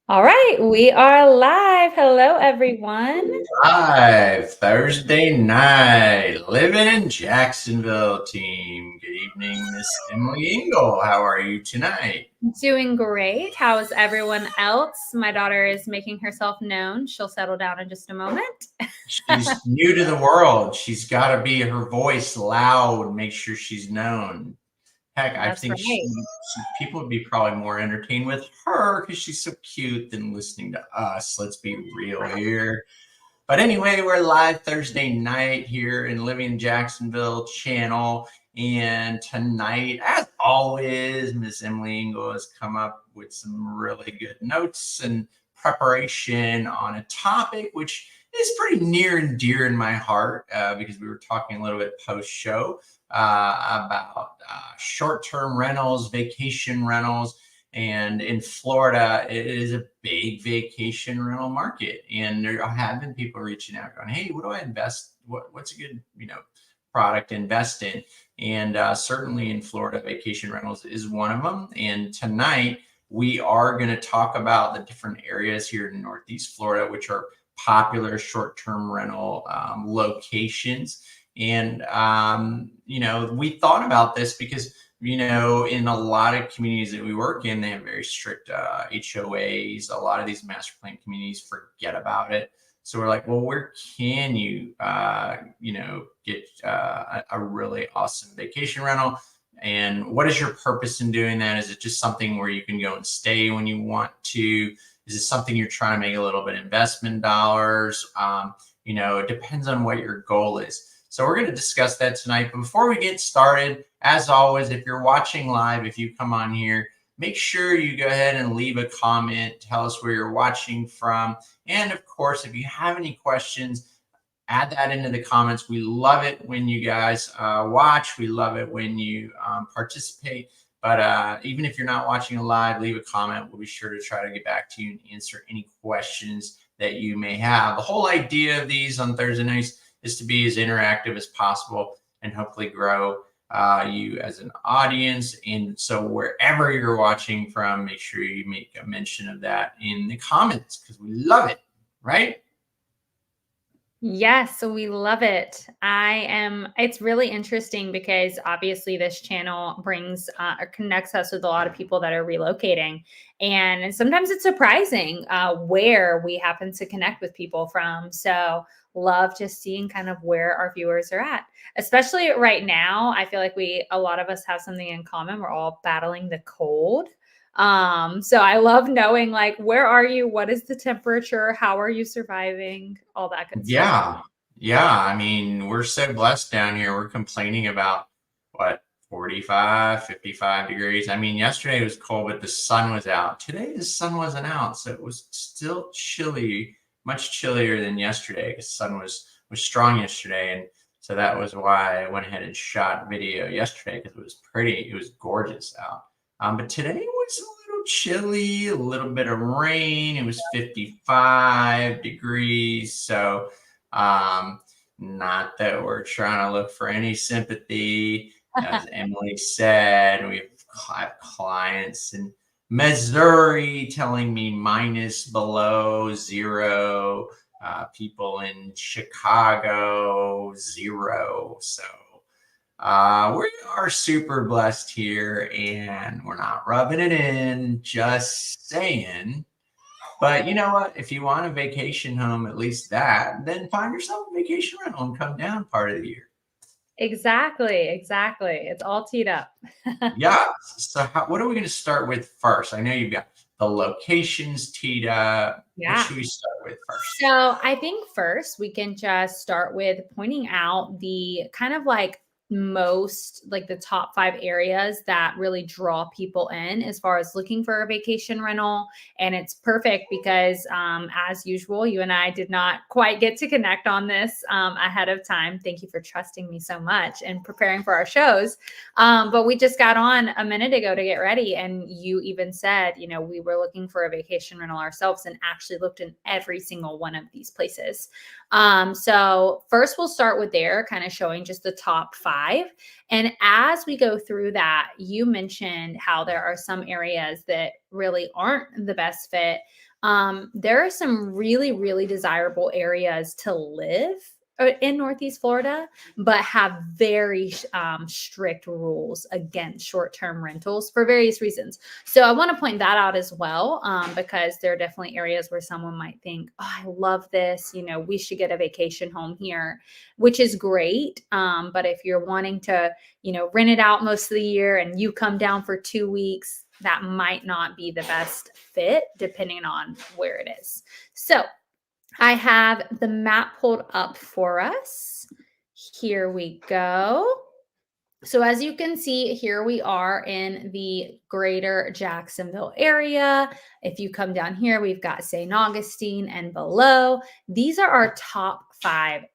All right, we are live. Hello, everyone. Live Thursday night, living in Jacksonville team. Good evening, Miss Emily Engel. How are you tonight? Doing great. How is everyone else? My daughter is making herself known. She'll settle down in just a moment. She's new to the world. She's got to be her voice loud, make sure she's known. Heck, I That's think right. people would be probably more entertained with her because she's so cute than listening to us. Let's be real here. But anyway, we're live Thursday night here in Living in Jacksonville channel. And tonight, as always, Miss Emily Engel has come up with some really good notes and preparation on a topic which is pretty near and dear in my heart because we were talking a little bit post show about short-term rentals, vacation rentals, and in Florida, it is a big vacation rental market. And there have been people reaching out going, hey, what do I invest? What's a good, product to invest in? And certainly in Florida, vacation rentals is one of them. And tonight, we are going to talk about the different areas here in Northeast Florida, which are popular short-term rental locations. And, we thought about this because in a lot of communities that we work in, they have very strict HOAs. A lot of these master plan communities forget about it. So we're like, well, where can you, get a really awesome vacation rental? And what is your purpose in doing that? Is it just something where you can go and stay when you want to? Is it something you're trying to make a little bit of investment dollars? It depends on what your goal is. So we're going to discuss that tonight. But before we get started, as always, if you're watching live, if you come on here, make sure you go ahead and leave a comment. Tell us where you're watching from. And of course, if you have any questions, add that into the comments. We love it when you guys watch. We love it when you participate. But even if you're not watching live, leave a comment. We'll be sure to try to get back to you and answer any questions that you may have. The whole idea of these on Thursday nights is to be as interactive as possible and hopefully grow you as an audience. And so wherever you're watching from, make sure you make a mention of that in the comments because we love it, right? Yes, so we love it. It's really interesting because obviously this channel brings or connects us with a lot of people that are relocating. And sometimes it's surprising where we happen to connect with people from. So love just seeing kind of where our viewers are at, especially right now. I feel like a lot of us have something in common. We're all battling the cold. So I love knowing like where are you? What is the temperature? How are you surviving? All that good stuff. Yeah. Yeah. I mean, we're so blessed down here. We're complaining about what, 45, 55 degrees. I mean, yesterday it was cold, but the sun was out. Today the sun wasn't out. So it was still chilly, much chillier than yesterday. The sun was strong yesterday. And so that was why I went ahead and shot video yesterday because it was pretty, it was gorgeous out. But today was a little chilly, a little bit of rain. It was 55 degrees. So not that we're trying to look for any sympathy. As Emily said, we have clients in Missouri telling me minus below zero, people in Chicago, zero. So we are super blessed here and we're not rubbing it in, just saying. But you know what? If you want a vacation home, at least that, then find yourself a vacation rental and come down part of the year. Exactly, exactly. It's all teed up. Yeah. So what are we going to start with first? I know you've got the locations teed up. What Yeah. should we start with first? So I think first we can just start with pointing out the kind of like most like the top 5 areas that really draw people in as far as looking for a vacation rental. And it's perfect because as usual, you and I did not quite get to connect on this ahead of time. Thank you for trusting me so much and preparing for our shows. But we just got on a minute ago to get ready. And you even said, we were looking for a vacation rental ourselves and actually looked in every single one of these places. So first we'll start with there, kind of showing just the top 5. And as we go through that, you mentioned how there are some areas that really aren't the best fit, there are some really, really desirable areas to live in Northeast Florida, but have very strict rules against short-term rentals for various reasons. So I want to point that out as well, because there are definitely areas where someone might think, oh, I love this, we should get a vacation home here, which is great. But if you're wanting to, rent it out most of the year and you come down for 2 weeks, that might not be the best fit depending on where it is. So I have the map pulled up for us. Here we go. So as you can see, here we are in the greater Jacksonville area. If you come down here, we've got St. Augustine and below. These are our top 5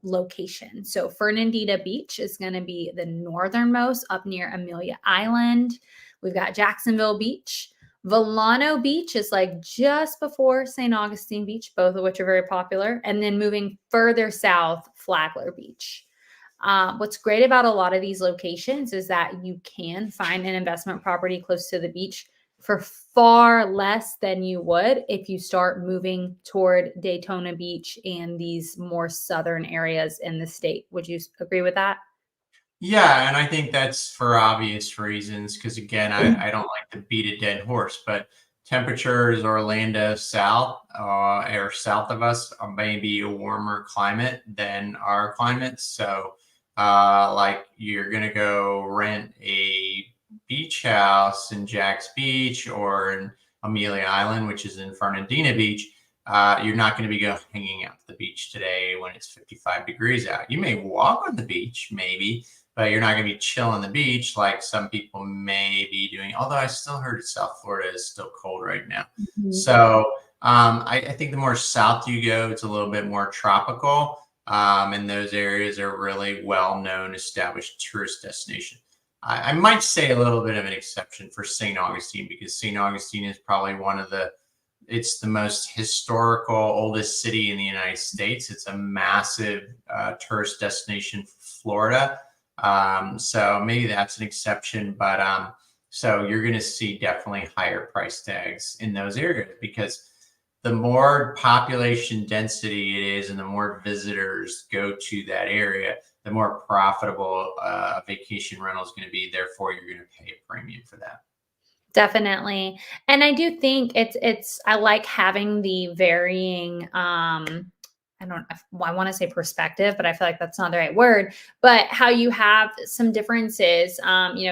locations. So Fernandina Beach is going to be the northernmost up near Amelia Island. We've got Jacksonville Beach. Volano Beach is like just before St. Augustine Beach, both of which are very popular. And then moving further south, Flagler Beach. What's great about a lot of these locations is that you can find an investment property close to the beach for far less than you would if you start moving toward Daytona Beach and these more southern areas in the state. Would you agree with that? Yeah, and I think that's for obvious reasons because again, I don't like to beat a dead horse, but temperatures Orlando south or south of us are maybe a warmer climate than our climate. So like you're gonna go rent a beach house in Jack's Beach or in Amelia Island, which is in Fernandina Beach. You're not going to be hanging out at the beach today when it's 55 degrees out. You may walk on the beach, maybe, but you're not going to be chilling the beach like some people may be doing. Although I still heard South Florida is still cold right now. So I think the more south you go, it's a little bit more tropical. And those areas are really well-known, established tourist destination. I might say a little bit of an exception for St. Augustine because St. Augustine is probably it's the most historical, oldest city in the United States. It's a massive tourist destination for Florida. So maybe that's an exception, but so you're going to see definitely higher price tags in those areas because the more population density it is and the more visitors go to that area, the more profitable vacation rental is going to be. Therefore, you're going to pay a premium for that. Definitely. And I do think I like having the varying I want to say perspective, but I feel like that's not the right word, but how you have some differences.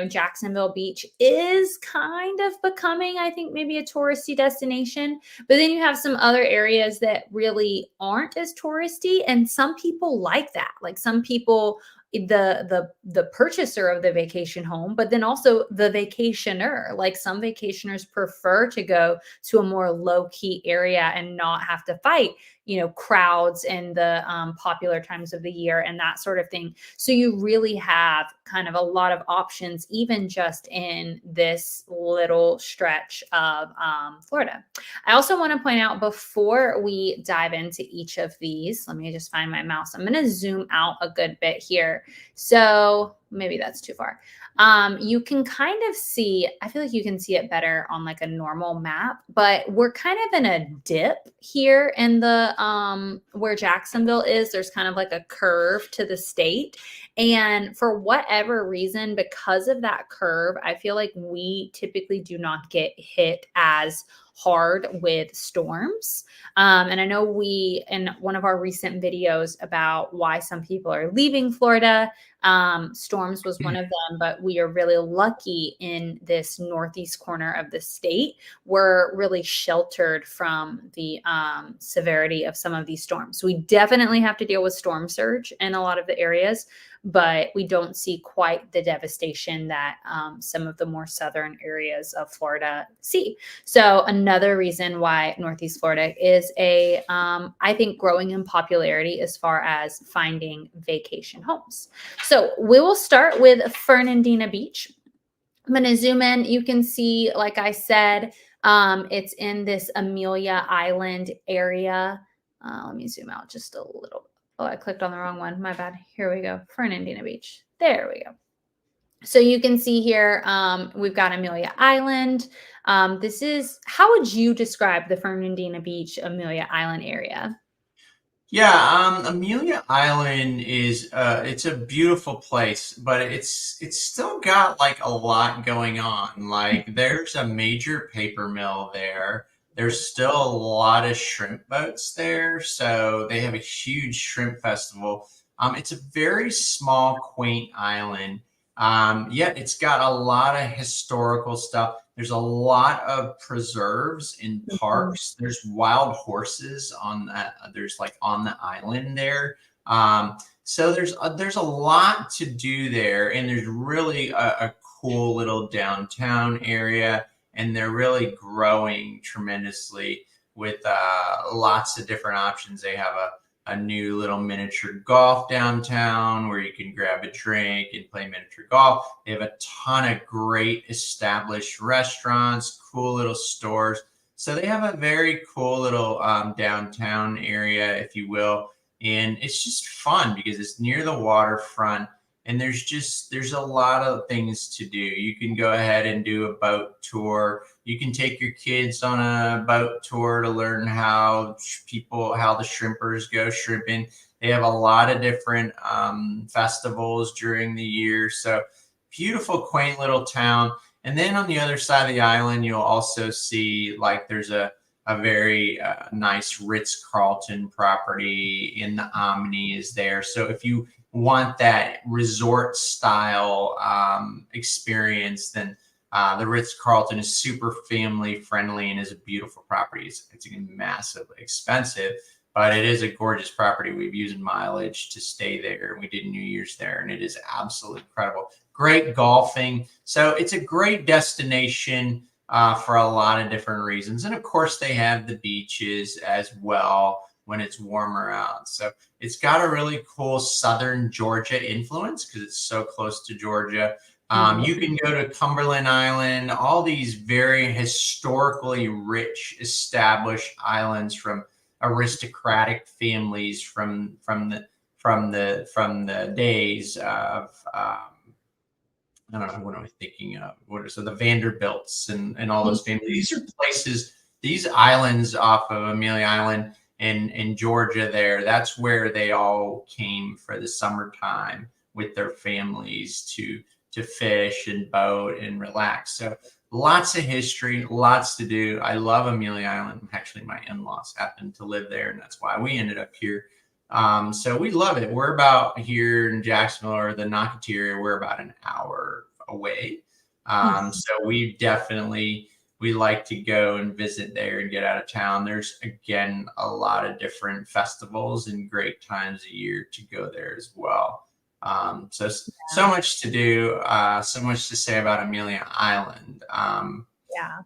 Jacksonville Beach is kind of becoming, I think, maybe a touristy destination, but then you have some other areas that really aren't as touristy. And some people like that. Like some people, the purchaser of the vacation home, but then also the vacationer. Like some vacationers prefer to go to a more low key area and not have to fight crowds in the popular times of the year and that sort of thing. So you really have kind of a lot of options, even just in this little stretch of Florida. I also want to point out before we dive into each of these, let me just find my mouse. I'm going to zoom out a good bit here. So maybe that's too far. You can kind of see, I feel like you can see it better on like a normal map, but we're kind of in a dip here in the, where Jacksonville is. There's kind of like a curve to the state. And for whatever reason, because of that curve, I feel like we typically do not get hit as hard with storms. And I know in one of our recent videos about why some people are leaving Florida, storms was one of them, but we are really lucky in this northeast corner of the state. We're really sheltered from the severity of some of these storms. We definitely have to deal with storm surge in a lot of the areas, but we don't see quite the devastation that some of the more southern areas of Florida see. So another reason why Northeast Florida is I think, growing in popularity as far as finding vacation homes. So we will start with Fernandina Beach. I'm going to zoom in. You can see, like I said, it's in this Amelia Island area. Let me zoom out just a little. Oh, I clicked on the wrong one. My bad. Here we go. Fernandina Beach. There we go. So you can see here, we've got Amelia Island. How would you describe the Fernandina Beach, Amelia Island area? Yeah, Amelia Island is it's a beautiful place, but it's still got like a lot going on. Like there's a major paper mill there. There's still a lot of shrimp boats there, so they have a huge shrimp festival. It's a very small, quaint island. Yet it's got a lot of historical stuff. There's a lot of preserves and Mhm. parks. There's wild horses on that. There's like on the island there. So there's a lot to do there, and there's really a cool little downtown area, and they're really growing tremendously with lots of different options. They have a new little miniature golf downtown where you can grab a drink and play miniature golf. They have a ton of great established restaurants, cool little stores. So they have a very cool little downtown area, if you will. And it's just fun because it's near the waterfront, and there's a lot of things to do. You can go ahead and do a boat tour. You can take your kids on a boat tour to learn how the shrimpers go shrimping. They have a lot of different festivals during the year. So beautiful, quaint little town. And then on the other side of the island, you'll also see like there's a very nice Ritz Carlton property in the Omni is there. So if you want that resort style experience, then the Ritz Carlton is super family friendly and is a beautiful property. It's massively expensive, but it is a gorgeous property. We've used mileage to stay there. We did New Year's there, and it is absolutely incredible. Great golfing. So it's a great destination for a lot of different reasons. And of course, they have the beaches as well when it's warmer out. So it's got a really cool southern Georgia influence because it's so close to Georgia. You can go to Cumberland Island, all these very historically rich, established islands from aristocratic families from the days of I don't know what am I thinking of. So the Vanderbilts and all those families. These are places, these islands off of Amelia Island in Georgia there. That's where they all came for the summertime with their families to fish and boat and relax. So lots of history, lots to do. I love Amelia Island. Actually, my in-laws happen to live there, and that's why we ended up here. So we love it. We're about here in Jacksonville or the Nocatee area. We're about an hour away. So we like to go and visit there and get out of town. There's again a lot of different festivals and great times a year to go there as well. So much to do, so much to say about Amelia Island. Yeah.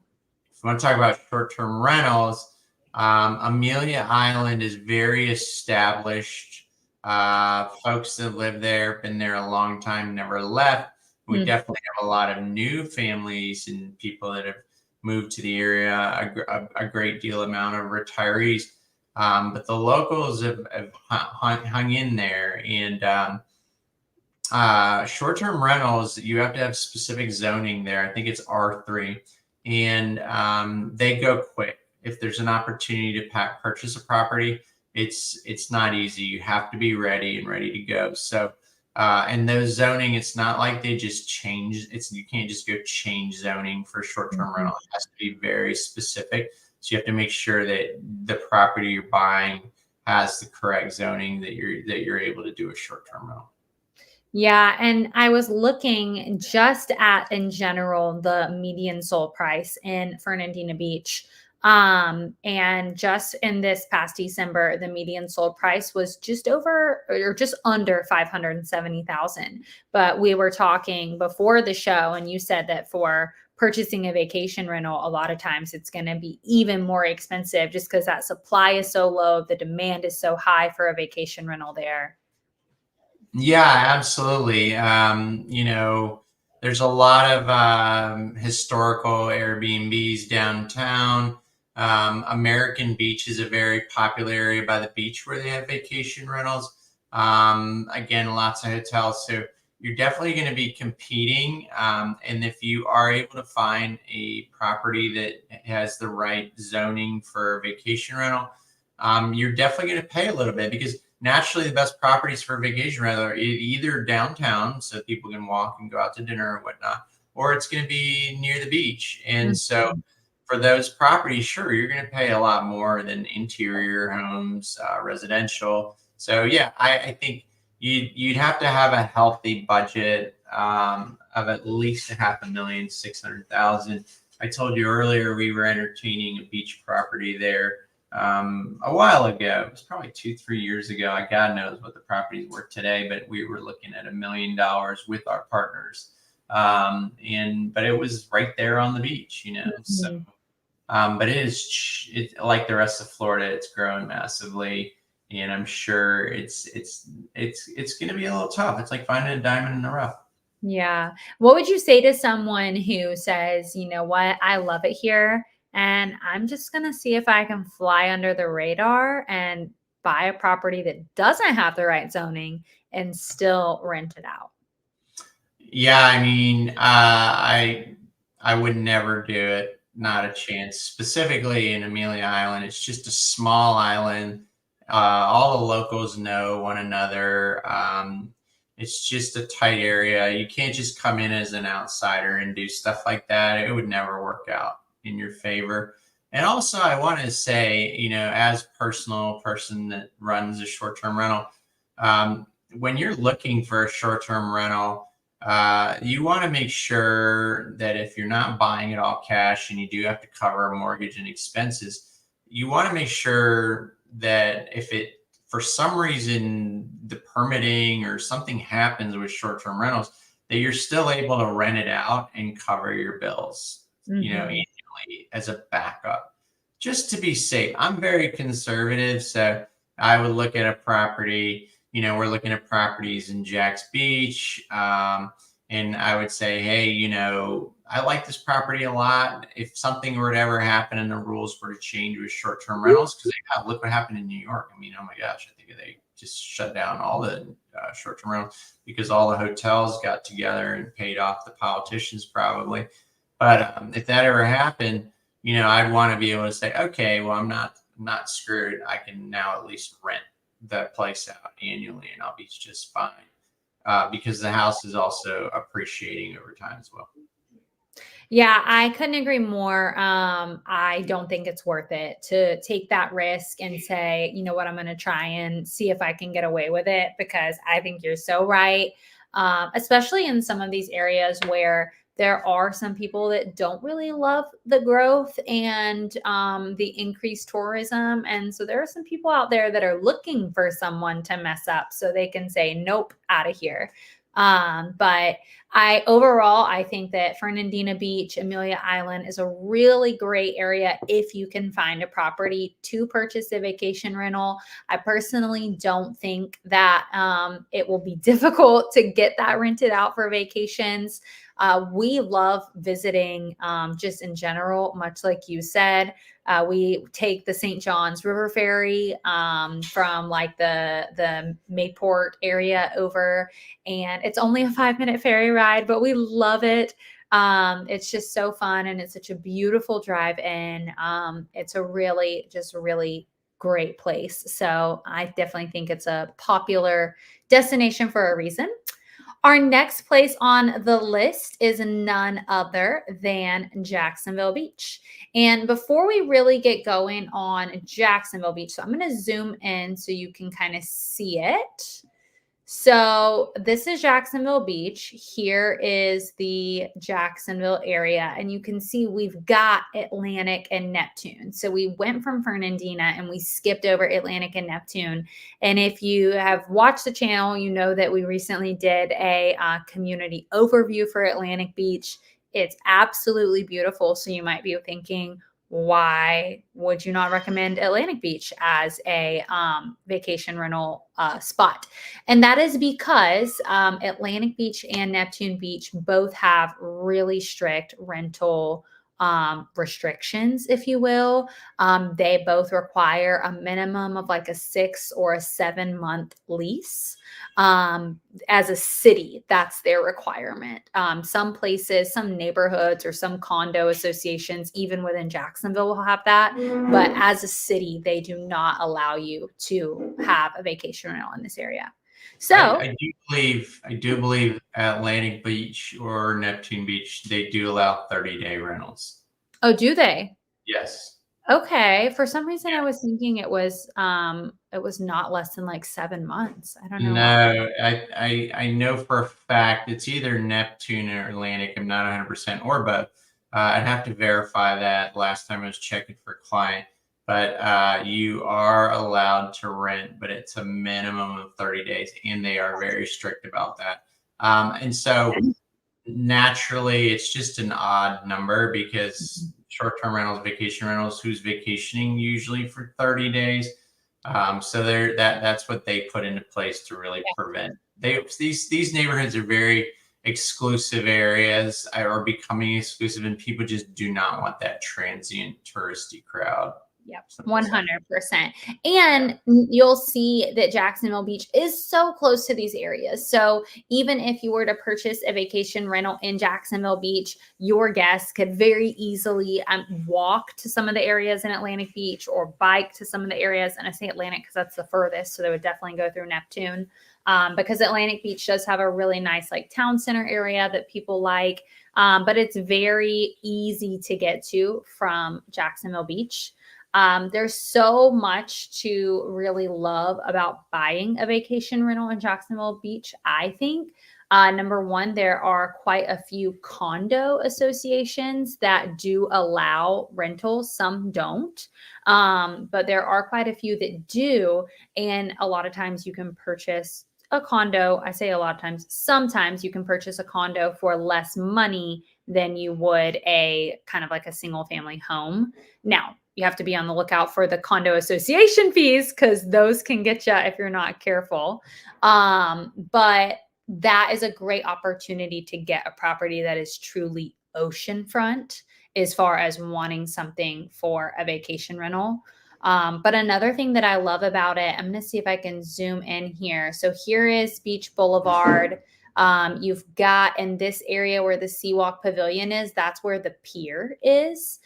If you want to talk about short-term rentals, Amelia Island is very established. Folks that live there, been there a long time, never left. We definitely have a lot of new families and people that have moved to the area, a great deal amount of retirees. But the locals have hung in there. And short-term rentals, you have to have specific zoning there. I think it's R3. And they go quick. If there's an opportunity to purchase a property, it's not easy. You have to be ready and ready to go. So, and those zoning, it's not like they just change. You can't just go change zoning for short-term rental. It has to be very specific. So you have to make sure that the property you're buying has the correct zoning that you're able to do a short-term rental. Yeah, and I was looking just at in general the median sold price in Fernandina Beach. And just in this past December, the median sold price was just over or just under 570,000. But we were talking before the show, and you said that for purchasing a vacation rental, a lot of times it's going to be even more expensive just because that supply is so low, the demand is so high for a vacation rental there. Yeah, absolutely. There's a lot of historical Airbnbs downtown. American Beach is a very popular area by the beach where they have vacation rentals. Again, lots of hotels. So you're definitely going to be competing. And if you are able to find a property that has the right zoning for vacation rental, you're definitely going to pay a little bit, because naturally the best properties for vacation rental are either downtown, so people can walk and go out to dinner or whatnot, or it's going to be near the beach. And so for those properties, sure, you're going to pay a lot more than interior homes, residential. So yeah, I think you'd have to have a healthy budget of at least $500,000, 600,000. I told you earlier we were entertaining a beach property there a while ago. It was probably 2-3 years ago. God knows what the property's worth today, but we were looking at $1 million with our partners. But it was right there on the beach, So, but it's like the rest of Florida. It's growing massively, and I'm sure it's going to be a little tough. It's like finding a diamond in the rough. Yeah. What would you say to someone who says, you know what, I love it here, and I'm just going to see if I can fly under the radar and buy a property that doesn't have the right zoning and still rent it out? Yeah, I mean, I would never do it. Not a chance. Specifically in Amelia Island, it's just a small island. All the locals know one another. It's just a tight area. You can't just come in as an outsider and do stuff like that. It would never work out in your favor. And also, I want to say, as personal person that runs a short-term rental, when you're looking for a short-term rental, you want to make sure that if you're not buying it all cash and you do have to cover a mortgage and expenses, you want to make sure that if it, for some reason, the permitting or something happens with short-term rentals, that you're still able to rent it out and cover your bills, annually as a backup, just to be safe. I'm very conservative, so I would look at a property. We're looking at properties in Jax Beach. And I would say, hey, I like this property a lot. If something were to ever happen and the rules were to change with short-term rentals, because look what happened in New York. I mean, oh my gosh, I think they just shut down all the short-term rentals because all the hotels got together and paid off the politicians probably. But if that ever happened, I'd want to be able to say, okay, well, I'm not screwed. I can now at least rent that place out annually and I'll be just fine, because the house is also appreciating over time as well. Yeah, I couldn't agree more. I don't think it's worth it to take that risk and say, you know what, I'm going to try and see if I can get away with it, because I think you're so right. Especially in some of these areas where there are some people that don't really love the growth and the increased tourism. And so there are some people out there that are looking for someone to mess up so they can say, nope, out of here. But I think that Fernandina Beach, Amelia Island is a really great area if you can find a property to purchase a vacation rental. I personally don't think that it will be difficult to get that rented out for vacations. We love visiting just in general, much like you said. We take the St. John's River Ferry from like the Mayport area over, and it's only a 5-minute ferry ride, but we love it. It's just so fun, and it's such a beautiful drive in. It's a really great place. So I definitely think it's a popular destination for a reason. Our next place on the list is none other than Jacksonville Beach. And before we really get going on Jacksonville Beach, so I'm going to zoom in so you can kind of see it. So this is Jacksonville Beach. Here is the Jacksonville area. And you can see we've got Atlantic and Neptune. So we went from Fernandina and we skipped over Atlantic and Neptune. And if you have watched the channel, you know that we recently did a community overview for Atlantic Beach. It's absolutely beautiful. So you might be thinking, why would you not recommend Atlantic Beach as a vacation rental spot? And that is because Atlantic Beach and Neptune Beach both have really strict rental restrictions, if you will. They both require a minimum of like a 6 or a 7 month lease. As a city, that's their requirement. Some places, some neighborhoods, or some condo associations, even within Jacksonville, will have that. But as a city, they do not allow you to have a vacation rental in this area. So I do believe Atlantic Beach or Neptune Beach, they do allow 30-day rentals. oh, do they? Yes. Okay. For some reason, I was thinking it was not less than like 7 months. I don't know why. No, I know for a fact it's either Neptune or Atlantic. I'm not 100% or both. I'd have to verify that last time I was checking for a client. But you are allowed to rent, but it's a minimum of 30 days, and they are very strict about that. And so naturally, it's just an odd number because short-term rentals, vacation rentals, who's vacationing usually for 30 days. So that's what they put into place to really prevent these neighborhoods are very exclusive areas are becoming exclusive, and people just do not want that transient touristy crowd. Yep, 100%. And you'll see that Jacksonville Beach is so close to these areas. So even if you were to purchase a vacation rental in Jacksonville Beach, your guests could very easily walk to some of the areas in Atlantic Beach or bike to some of the areas. And I say Atlantic because that's the furthest. So they would definitely go through Neptune, because Atlantic Beach does have a really nice like town center area that people like. But it's very easy to get to from Jacksonville Beach. There's so much to really love about buying a vacation rental in Jacksonville Beach, I think. Number one, there are quite a few condo associations that do allow rentals. Some don't, but there are quite a few that do. And a lot of times you can purchase a condo. I say a lot of times, sometimes you can purchase a condo for less money than you would a kind of like a single family home. Now, you have to be on the lookout for the condo association fees because those can get you if you're not careful. But that is a great opportunity to get a property that is truly oceanfront as far as wanting something for a vacation rental. But another thing that I love about it, I'm going to see if I can zoom in here. So here is Beach Boulevard. You've got in this area where the Seawalk Pavilion is, that's where the pier is.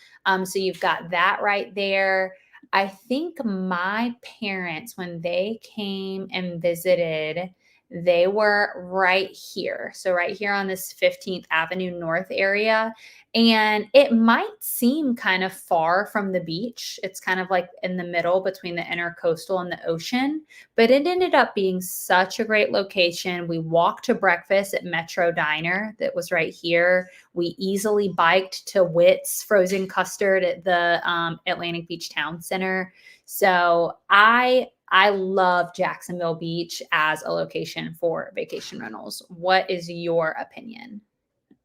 So you've got that right there. I think my parents, when they came and visited, they were right here. So right here on this 15th Avenue North area. And it might seem kind of far from the beach. It's kind of like in the middle between the intercoastal and the ocean, but it ended up being such a great location. We walked to breakfast at Metro Diner that was right here. We easily biked to Witt's Frozen Custard at the Atlantic Beach Town Center. So I love Jacksonville Beach as a location for vacation rentals. What is your opinion?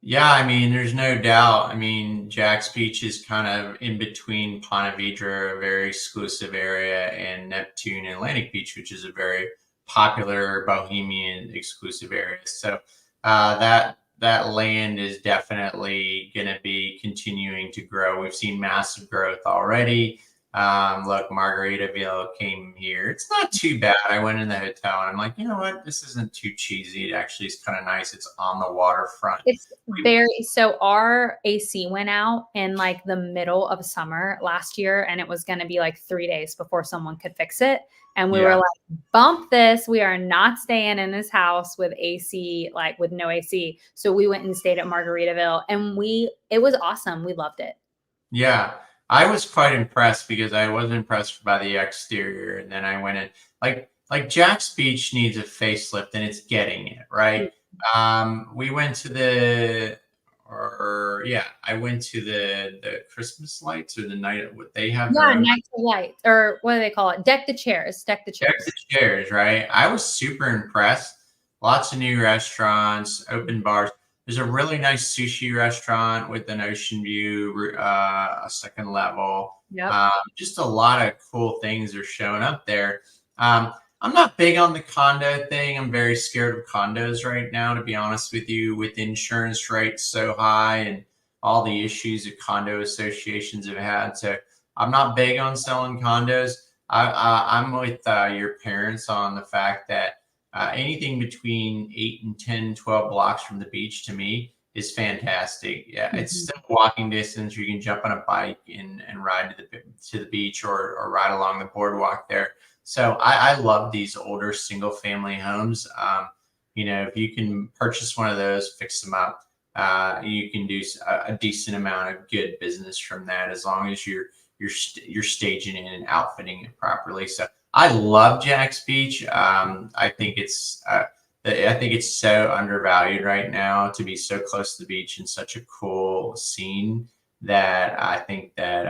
Yeah, I mean, there's no doubt. I mean, Jack's Beach is kind of in between Ponte Vedra, a very exclusive area, and Neptune and Atlantic Beach, which is a very popular bohemian exclusive area. So that land is definitely going to be continuing to grow. We've seen massive growth already. Look, Margaritaville came here. It's not too bad. I went in the hotel and I'm like, you know what? This isn't too cheesy. It actually is kind of nice. It's on the waterfront. It's so our AC went out in like the middle of summer last year, and it was going to be like 3 days before someone could fix it. And we were like, bump this. We are not staying in this house with AC, like with no AC. So we went and stayed at Margaritaville, and it was awesome. We loved it. Yeah. I was quite impressed because I was impressed by the exterior, and then I went in like Jack's Beach needs a facelift, and it's getting it right. We went to I went to the Christmas lights or the night what they have. Yeah, Nights of Light, or what do they call it? Deck the chairs. Deck the chairs, right? I was super impressed. Lots of new restaurants, open bars. There's a really nice sushi restaurant with an ocean view, a second level. Yep. Just a lot of cool things are showing up there. I'm not big on the condo thing. I'm very scared of condos right now, to be honest with you, with insurance rates so high and all the issues that condo associations have had. So I'm not big on selling condos. I'm with your parents on the fact that anything between 8 and 10, 12 blocks from the beach to me is fantastic. Yeah, it's still walking distance. You can jump on a bike and ride to the beach or ride along the boardwalk there. So I love these older single family homes. If you can purchase one of those, fix them up, you can do a decent amount of good business from that as long as you're staging it and outfitting it properly. So I love Jack's Beach. I think it's so undervalued right now to be so close to the beach and such a cool scene that I think that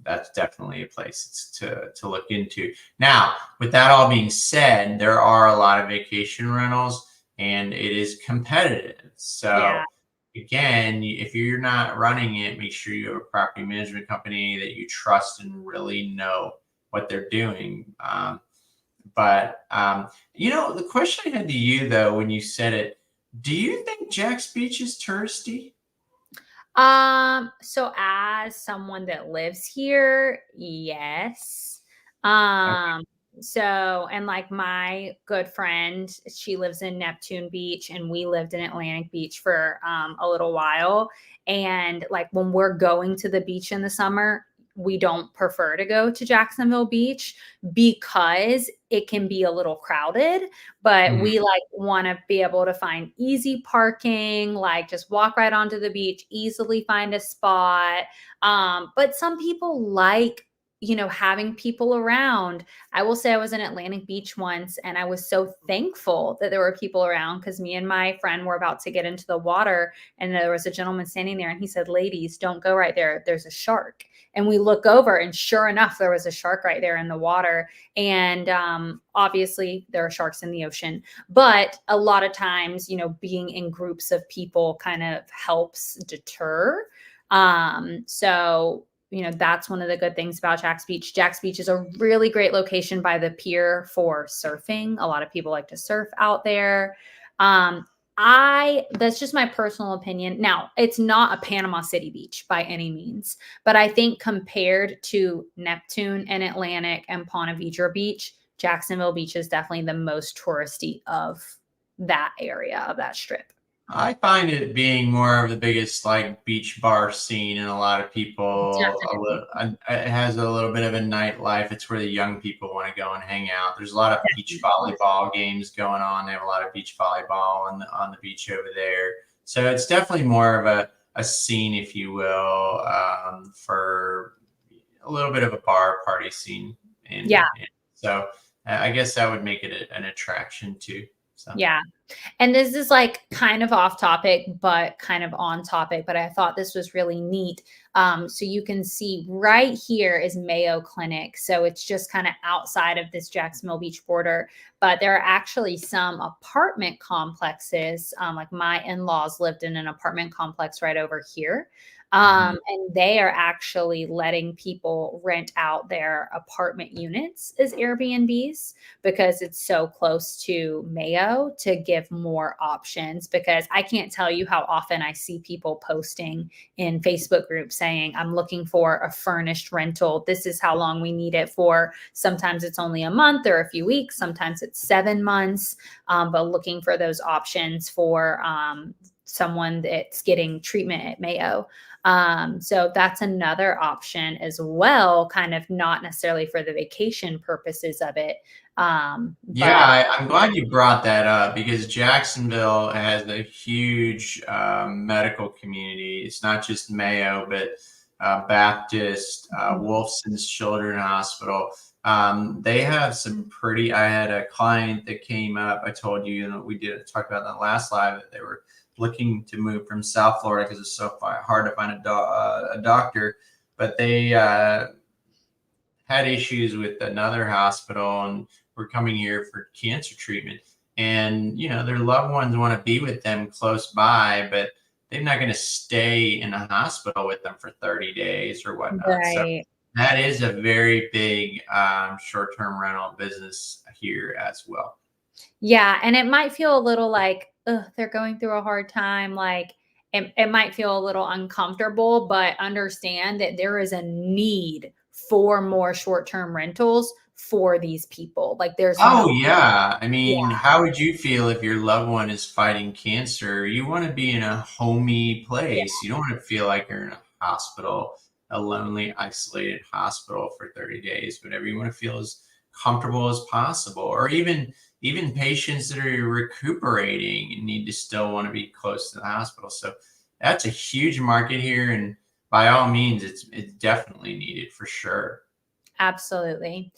that's definitely a place to look into. Now, with that all being said, there are a lot of vacation rentals and it is competitive. So again, if you're not running it, make sure you have a property management company that you trust and really know what they're doing. The question I had to you though, when you said it, do you think Jack's Beach is touristy? So as someone that lives here, yes. Okay. And like my good friend, she lives in Neptune Beach and we lived in Atlantic Beach for a little while. And like when we're going to the beach in the summer, we don't prefer to go to Jacksonville Beach because it can be a little crowded, but Mhm. we like want to be able to find easy parking, like just walk right onto the beach, easily find a spot. But some people like, having people around. I will say I was in Atlantic Beach once and I was so thankful that there were people around because me and my friend were about to get into the water and there was a gentleman standing there and he said, "Ladies, don't go right there. There's a shark." And we look over and sure enough, there was a shark right there in the water. And obviously there are sharks in the ocean, but a lot of times, being in groups of people kind of helps deter. That's one of the good things about Jack's Beach. Jack's Beach is a really great location by the pier for surfing. A lot of people like to surf out there. Um, that's just my personal opinion. Now, it's not a Panama City beach by any means, but I think compared to Neptune and Atlantic and Ponte Vedra Beach, Jacksonville Beach is definitely the most touristy of that area of that strip. I find it being more of the biggest like beach bar scene, and a lot of people. Definitely. It has a little bit of a nightlife. It's where the young people want to go and hang out. There's a lot of beach Definitely. volleyball games going on. They have a lot of beach volleyball on the beach over there. So it's definitely more of a scene, if you will, for a little bit of a bar party scene. Yeah. And so I guess that would make it an attraction too. So. Yeah. And this is like kind of off topic, but kind of on topic. But I thought this was really neat. So you can see right here is Mayo Clinic. So it's just kind of outside of this Jacksonville Beach border. But there are actually some apartment complexes. Like my in laws lived in an apartment complex right over here. Mhm. And they are actually letting people rent out their apartment units as Airbnbs because it's so close to Mayo to give more options. Because I can't tell you how often I see people posting in Facebook groups saying, "I'm looking for a furnished rental. This is how long we need it for." Sometimes it's only a month or a few weeks, sometimes it's 7 months, but looking for those options for someone that's getting treatment at Mayo. So that's another option as well, kind of not necessarily for the vacation purposes of it. Yeah, But I'm glad you brought that up because Jacksonville has a huge medical community. It's not just Mayo, but Baptist, Wolfson's Children's Hospital. They have some pretty. I had a client that came up. I told you, we did talk about that last live. That they were looking to move from South Florida because it's so hard to find a doctor, but they had issues with another hospital and were coming here for cancer treatment. And, their loved ones want to be with them close by, but they're not going to stay in a hospital with them for 30 days or whatnot. So right. that is a very big short-term rental business here as well. Yeah, and it might feel a little like, ugh, they're going through a hard time. Like, it might feel a little uncomfortable, but understand that there is a need for more short-term rentals for these people. Like there's no, Oh, yeah. I yeah, mean, how would you feel if your loved one is fighting cancer? You want to be in a homey yeah, place. You don't want to feel like you're in a hospital, a lonely, isolated hospital for 30 days. Whatever you want to feel as comfortable as possible. Or even patients that are recuperating and need to still want to be close to the hospital. So that's a huge market here, and by all means, it's definitely needed for sure. absolutely.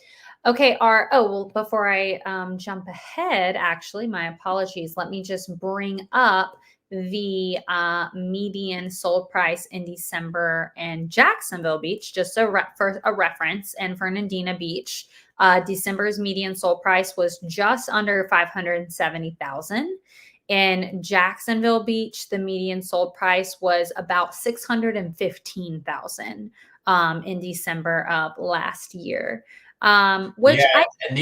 Okay, well, before I jump ahead, actually, my apologies. Let me just bring up the median sold price in December in Jacksonville Beach, just for a reference, and Fernandina Beach. December's median sold price was just under 570,000. In Jacksonville Beach, the median sold price was about 615,000 in December of last year. Which Yeah, I, and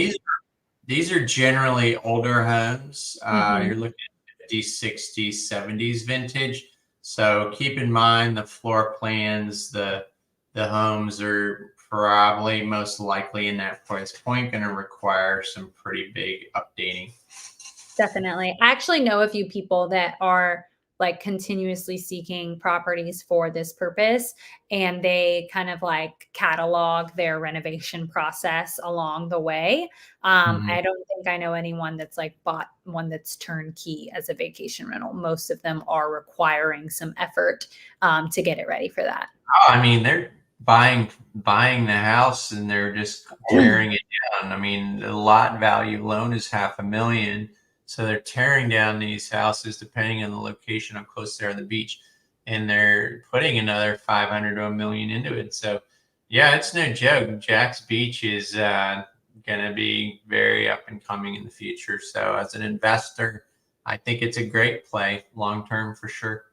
these are generally older homes. mhm, You're looking at 50s, 60s, 70s vintage. So keep in mind the floor plans, the homes are probably most likely in that price point going to require some pretty big updating. definitely. I actually know a few people that are like continuously seeking properties for this purpose, and they kind of like catalog their renovation process along the way. Mhm. I don't think I know anyone that's like bought one that's turnkey as a vacation rental. Most of them are requiring some effort to get it ready for that. Oh, I mean, they're buying the house and they're just tearing it down. I mean, the lot value alone is 500,000. So they're tearing down these houses depending on the location, how close they are to the beach, and they're putting another 500 to a million into it. So yeah, it's no joke. Jack's Beach is going to be very up and coming in the future. So as an investor, I think it's a great play long term for sure.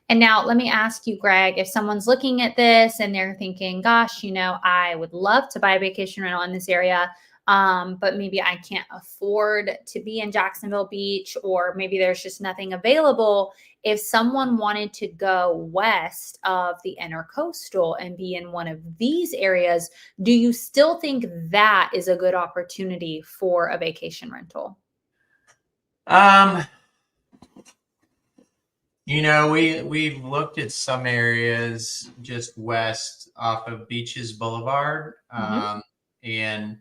And now let me ask you, Greg, if someone's looking at this and they're thinking, gosh, I would love to buy a vacation rental in this area, but maybe I can't afford to be in Jacksonville Beach, or maybe there's just nothing available. If someone wanted to go west of the intercoastal and be in one of these areas, do you still think that is a good opportunity for a vacation rental? Um, we've looked at some areas just west off of Beaches Boulevard, Hmm. and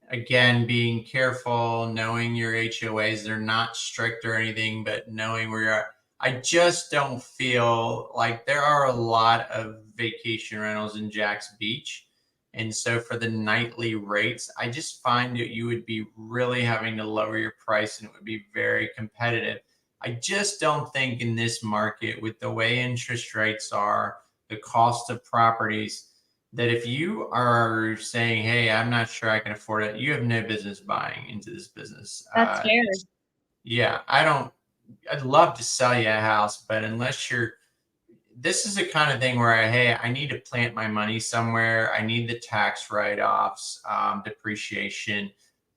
again, being careful, knowing your HOAs, they're not strict or anything, but knowing where you're at. I just don't feel like there are a lot of vacation rentals in Jack's Beach. And so for the nightly rates, I just find that you would be really having to lower your price and it would be very competitive. I just don't think in this market, with the way interest rates are, the cost of properties, that if you are saying, "Hey, I'm not sure I can afford it," you have no business buying into this business. That's fair. Yeah, I don't. I'd love to sell you a house, but unless you're, this is the kind of thing where hey, I need to plant my money somewhere. I need the tax write-offs, depreciation.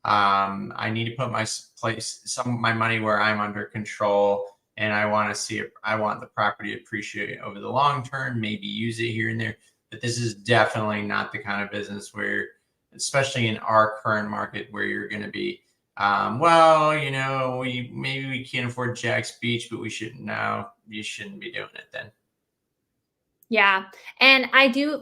I need to put place some of my money where I'm under control, and I want to see it. I want the property to appreciate over the long term. Maybe use it here and there, but this is definitely not the kind of business where, especially in our current market, where you're going to be. Well, we can't afford Jack's Beach, but we should now. You shouldn't be doing it then. Yeah. And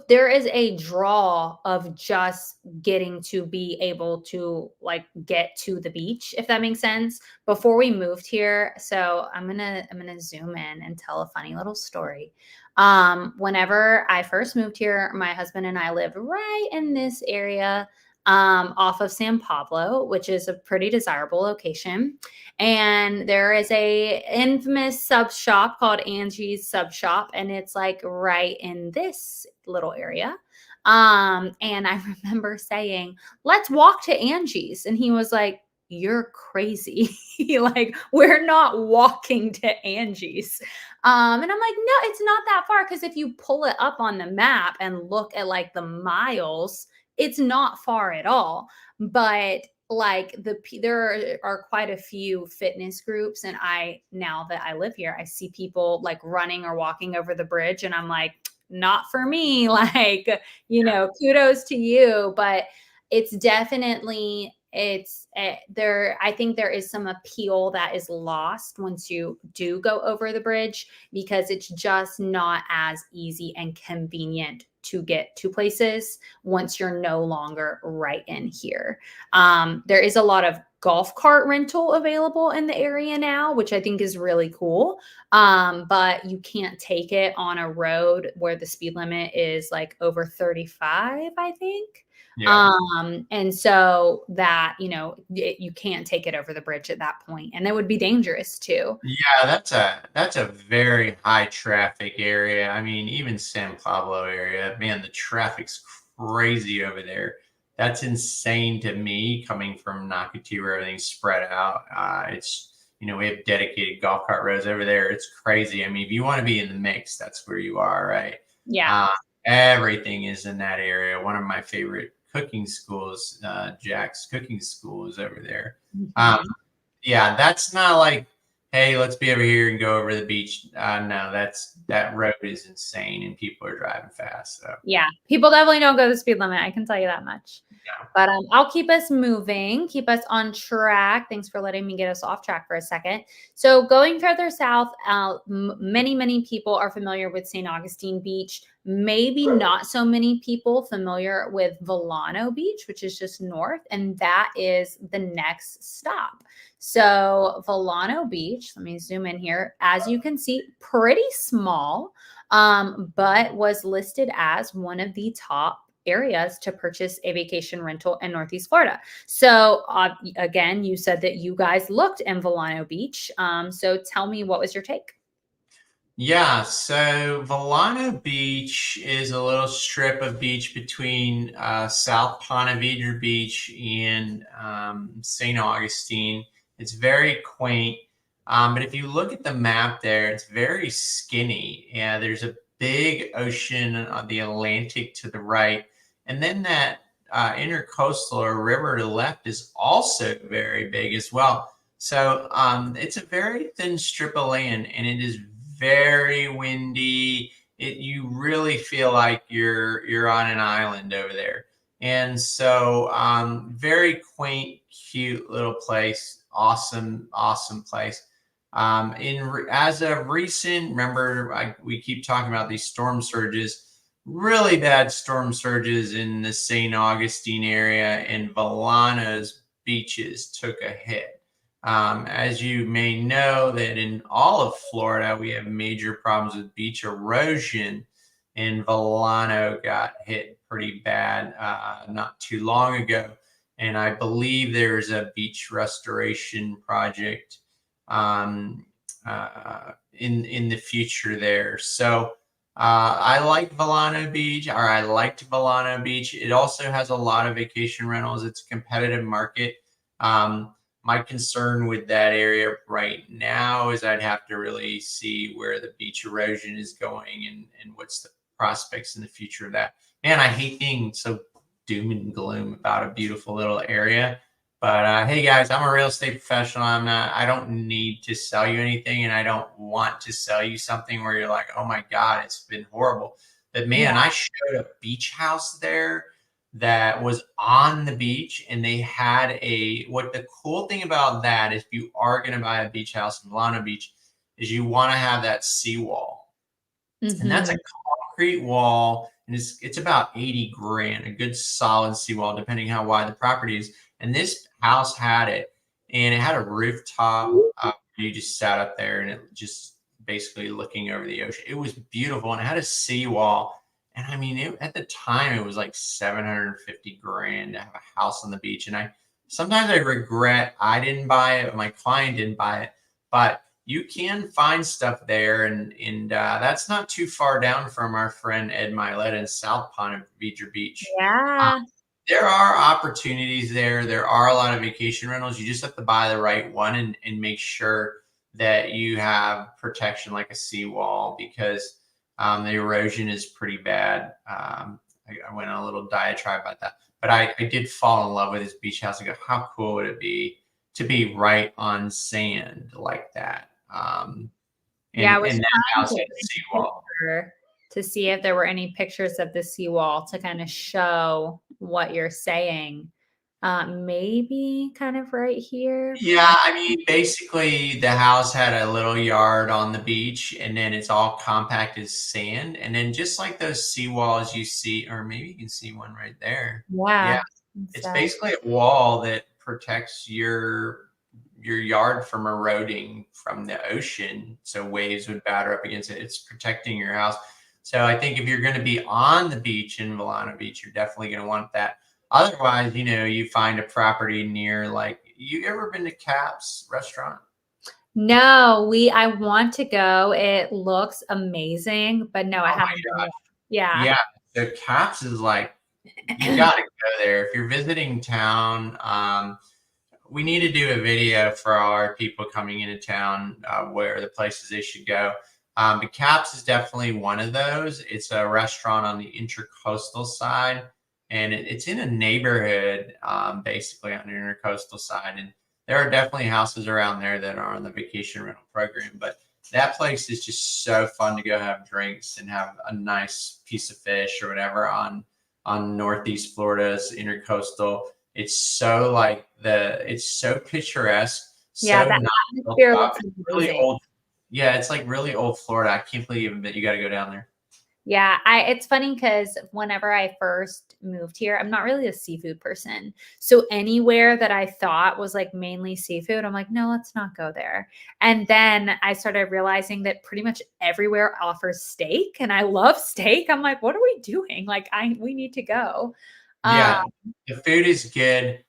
there is a draw of just getting to be able to like get to the beach, if that makes sense. Before we moved here, so I'm gonna zoom in and tell a funny little story. Whenever I first moved here, my husband and I lived right in this area off of San Pablo, which is a pretty desirable location. And there is a infamous sub shop called Angie's Sub Shop, and it's like right in this little area. And I remember saying, "Let's walk to Angie's," and he was like, "You're crazy. Like, we're not walking to Angie's." And I'm like, "No, it's not that far, because if you pull it up on the map and look at like the miles, it's not far at all." But like there are quite a few fitness groups, and now that I live here, I see people like running or walking over the bridge, and I'm like, not for me. Like, kudos to you, but it's definitely there. I think there is some appeal that is lost once you do go over the bridge, because it's just not as easy and convenient to get to places once you're no longer right in here. There is a lot of golf cart rental available in the area now, which I think is really cool. But you can't take it on a road where the speed limit is like over 35, I think. Yeah. And so that, you can't take it over the bridge at that point, and that would be dangerous too. Yeah, that's a very high traffic area. I mean, even San Pablo area, man, the traffic's crazy over there. That's insane to me coming from Nocatee where everything's spread out. We have dedicated golf cart roads over there. It's crazy. I mean, if you want to be in the mix, that's where you are, right? Yeah. Uh, Everything is in that area. One of my favorite cooking schools, Jack's Cooking School, is over there. Um, Mhm. yeah, that's not like, hey, let's be over here and go over the beach. No, that road is insane and people are driving fast. So Yeah, people definitely don't go the speed limit, I can tell you that much. yeah. But, I'll keep us moving, keep us on track. Thanks for letting me get us off track for a second. So going further south, many, many people are familiar with St. Augustine Beach. Maybe not so many people familiar with Volano Beach, which is just north, and that is the next stop. So Volano Beach, let me zoom in here. As you can see, pretty small, but was listed as one of the top areas to purchase a vacation rental in Northeast Florida. So again, you said that you guys looked in Volano Beach. So tell me, what was your take? Yeah, so Volano Beach is a little strip of beach between South Ponte Vedra Beach and St. Augustine. It's very quaint, but if you look at the map there, it's very skinny. Yeah, there's a big ocean on the Atlantic to the right, and then that intercoastal or river to the left is also very big as well. So it's a very thin strip of land, and it is very windy. You really feel like you're on an island over there. And so very quaint, cute little place. Awesome place. As of recent, remember we keep talking about these storm surges. Really bad storm surges in the St. Augustine area, and Volano's beaches took a hit. As you may know, that in all of Florida, we have major problems with beach erosion, and Volano got hit pretty bad not too long ago. And I believe there's a beach restoration project in the future there. So I like Volano Beach, or I liked Volano Beach. It also has a lot of vacation rentals. It's a competitive market. My concern with that area right now is I'd have to really see where the beach erosion is going and what's the prospects in the future of that. Man, I hate being so doom and gloom about a beautiful little area. But hey guys, I'm a real estate professional. I don't need to sell you anything, and I don't want to sell you something where you're like, oh my God, it's been horrible. But man, I showed a beach house there that was on the beach, and they had what the cool thing about that is, if you are going to buy a beach house in Milano Beach, is you want to have that seawall. And that's a Mhm. concrete wall, and it's about 80 grand, a good solid seawall, depending how wide the property is. And this house had it, and it had a rooftop. You just sat up there, and it just basically looking over the ocean. It was beautiful, and it had a seawall. And I mean, at the time, it was like 750 grand to have a house on the beach. And sometimes I regret I didn't buy it, my client didn't buy it, but you can find stuff there, and that's not too far down from our friend Ed Milet in South Ponte Vedra Beach. Yeah. There are opportunities there. There are a lot of vacation rentals. You just have to buy the right one and make sure that you have protection like a seawall, because the erosion is pretty bad. I went on a little diatribe about that. But I did fall in love with this beach house. I go, how cool would it be to be right on sand like that? Yeah, I was And that trying house to had a find a seawall. picture to see if there were any pictures of the seawall to kind of show what you're saying. Maybe kind of right here. Yeah, I mean, basically, the house had a little yard on the beach, and then it's all compacted sand. And then just like those seawalls you see, or maybe you can see one right there. Yeah, Yeah. it's So, basically a wall that protects your yard from eroding from the ocean, so waves would batter up against it. It's protecting your house. So I think if you're going to be on the beach in Volano Beach, you're definitely going to want that. Otherwise, you find a property near, like, you ever been to Cap's restaurant? no, I want to go. It looks amazing, but no, I Oh haven't my been gosh. yet. Yeah. Yeah, the Caps is like, you got to go there if you're visiting town. We need to do a video for our people coming into town, where the places they should go. But Caps is definitely one of those. It's a restaurant on the intercoastal side, and it's in a neighborhood, basically on the intercoastal side. And there are definitely houses around there that are on the vacation rental program. But that place is just so fun to go have drinks and have a nice piece of fish or whatever on Northeast Florida's intercoastal. It's so it's so picturesque, Yeah, so that not built atmosphere up. looks It's really amazing. old. Yeah, it's like really old Florida. I can't believe that you got to go down there. Yeah, it's funny because whenever I first moved here, I'm not really a seafood person. So anywhere that I thought was like mainly seafood, I'm like, no, let's not go there. And then I started realizing that pretty much everywhere offers steak, and I love steak. I'm like, what are we doing? Like, we need to go. Um, Yeah, the food is good.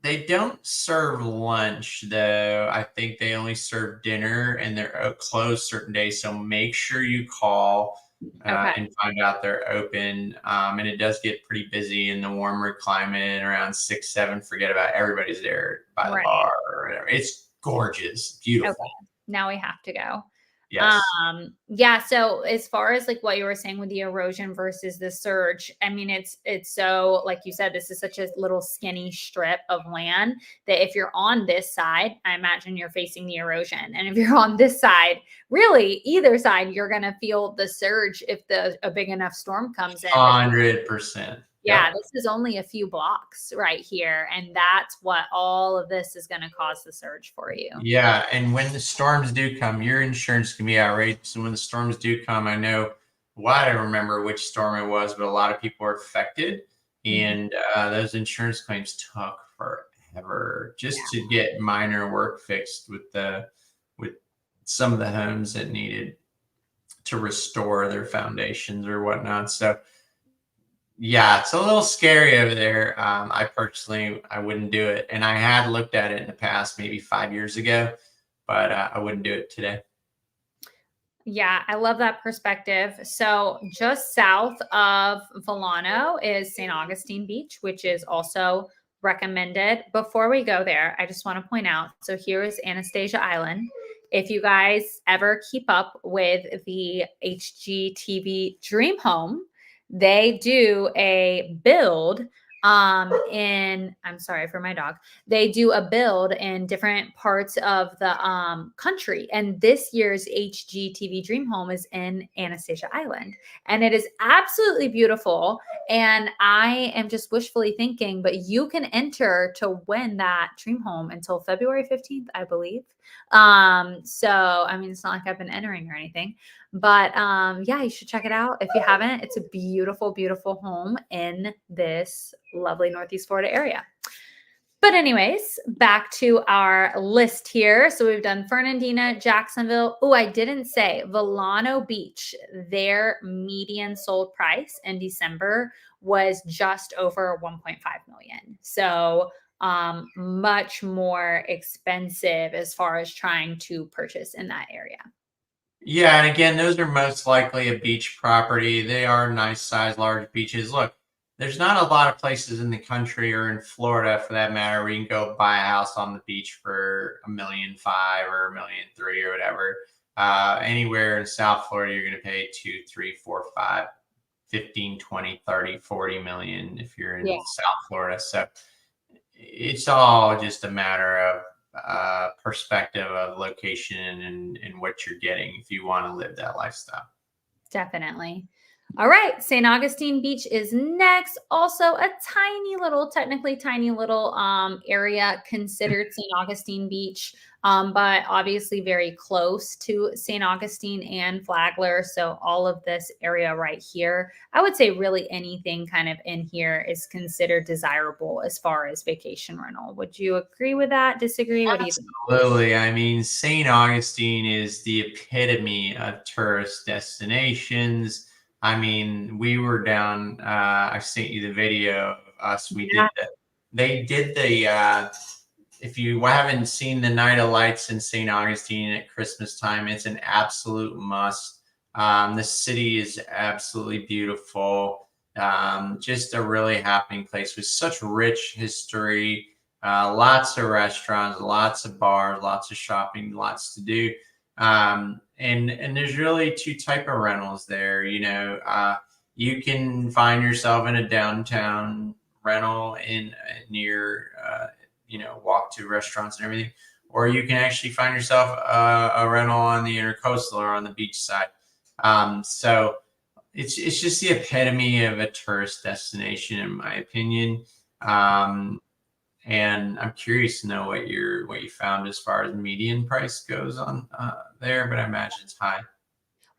They don't serve lunch though. I think they only serve dinner, and they're closed certain days. So make sure you call okay, and find out they're open. And it does get pretty busy in the warmer climate around 6, 7. Forget about it. Everybody's there by the right. bar or whatever. It's gorgeous, Okay. beautiful. Now we have to go. Yes. Yeah, so as far as like what you were saying with the erosion versus the surge, I mean it's so, like you said, this is such a little skinny strip of land that if you're on this side, I imagine you're facing the erosion. And if you're on this side, really either side, you're going to feel the surge if a big enough storm comes in. But 100%. yeah, Yep. this is only a few blocks right here, and that's what all of this is going to cause the surge for you. Yeah, and when the storms do come, your insurance can be outrageous. And when the storms do come, I know, well, I don't remember which storm it was, but a lot of people were affected, Mhm. and those insurance claims took forever just Yeah. to get minor work fixed with some of the homes that needed to restore their foundations or whatnot. So yeah, it's a little scary over there. I wouldn't do it, and I had looked at it in the past, maybe 5 years ago, but I wouldn't do it today. Yeah, I love that perspective. So, just south of Volano is St. Augustine Beach, which is also recommended. Before we go there, I just want to point out, so here is Anastasia Island. If you guys ever keep up with the HGTV Dream Home, they do a build in, I'm sorry for my dog, they do a build in different parts of the country. And this year's HGTV Dream Home is in Anastasia Island. And it is absolutely beautiful. And I am just wishfully thinking, but you can enter to win that dream home until February 15th, I believe. So I mean, it's not like I've been entering or anything, but yeah, you should check it out if you haven't. It's a beautiful, beautiful home in this lovely Northeast Florida area. But anyways, back to our list here. So we've done Fernandina, Jacksonville. Oh, I didn't say Volano Beach. Their median sold price in December was just over 1.5 million. So much more expensive as far as trying to purchase in that area. Yeah, and again, those are most likely a beach property. They are nice sized, large beaches. Look, there's not a lot of places in the country or in Florida for that matter where you can go buy a house on the beach for 1.5 million or 1.3 million or whatever. Anywhere in South Florida, you're going to pay 2, 3, 4, 5. 15, 20, 30, 40 million if you're Yeah. in South Florida. So it's all just a matter of perspective of location and what you're getting if you want to live that lifestyle. Definitely. All right, St. Augustine Beach is next. Also a tiny little, technically tiny little area considered St. Augustine Beach, but obviously very close to St. Augustine and Flagler. So all of this area right here, I would say really anything kind of in here is considered desirable as far as vacation rental. Would you agree with that? Disagree? What do you think? Absolutely. I mean, St. Augustine is the epitome of tourist destinations. I mean, we were down, I sent you the video of us. Yeah. They did if you haven't seen the Night of Lights in St. Augustine at Christmas time, it's an absolute must. The city is absolutely beautiful. Just a really happening place with such rich history. Lots of restaurants, lots of bars, lots of shopping, lots to do. And there's really two type of rentals there. You can find yourself in a downtown rental in near, walk to restaurants and everything, or you can actually find yourself a rental on the intercoastal or on the beach side. So it's just the epitome of a tourist destination, in my opinion. And I'm curious to know what you found as far as median price goes on there, but I imagine it's high.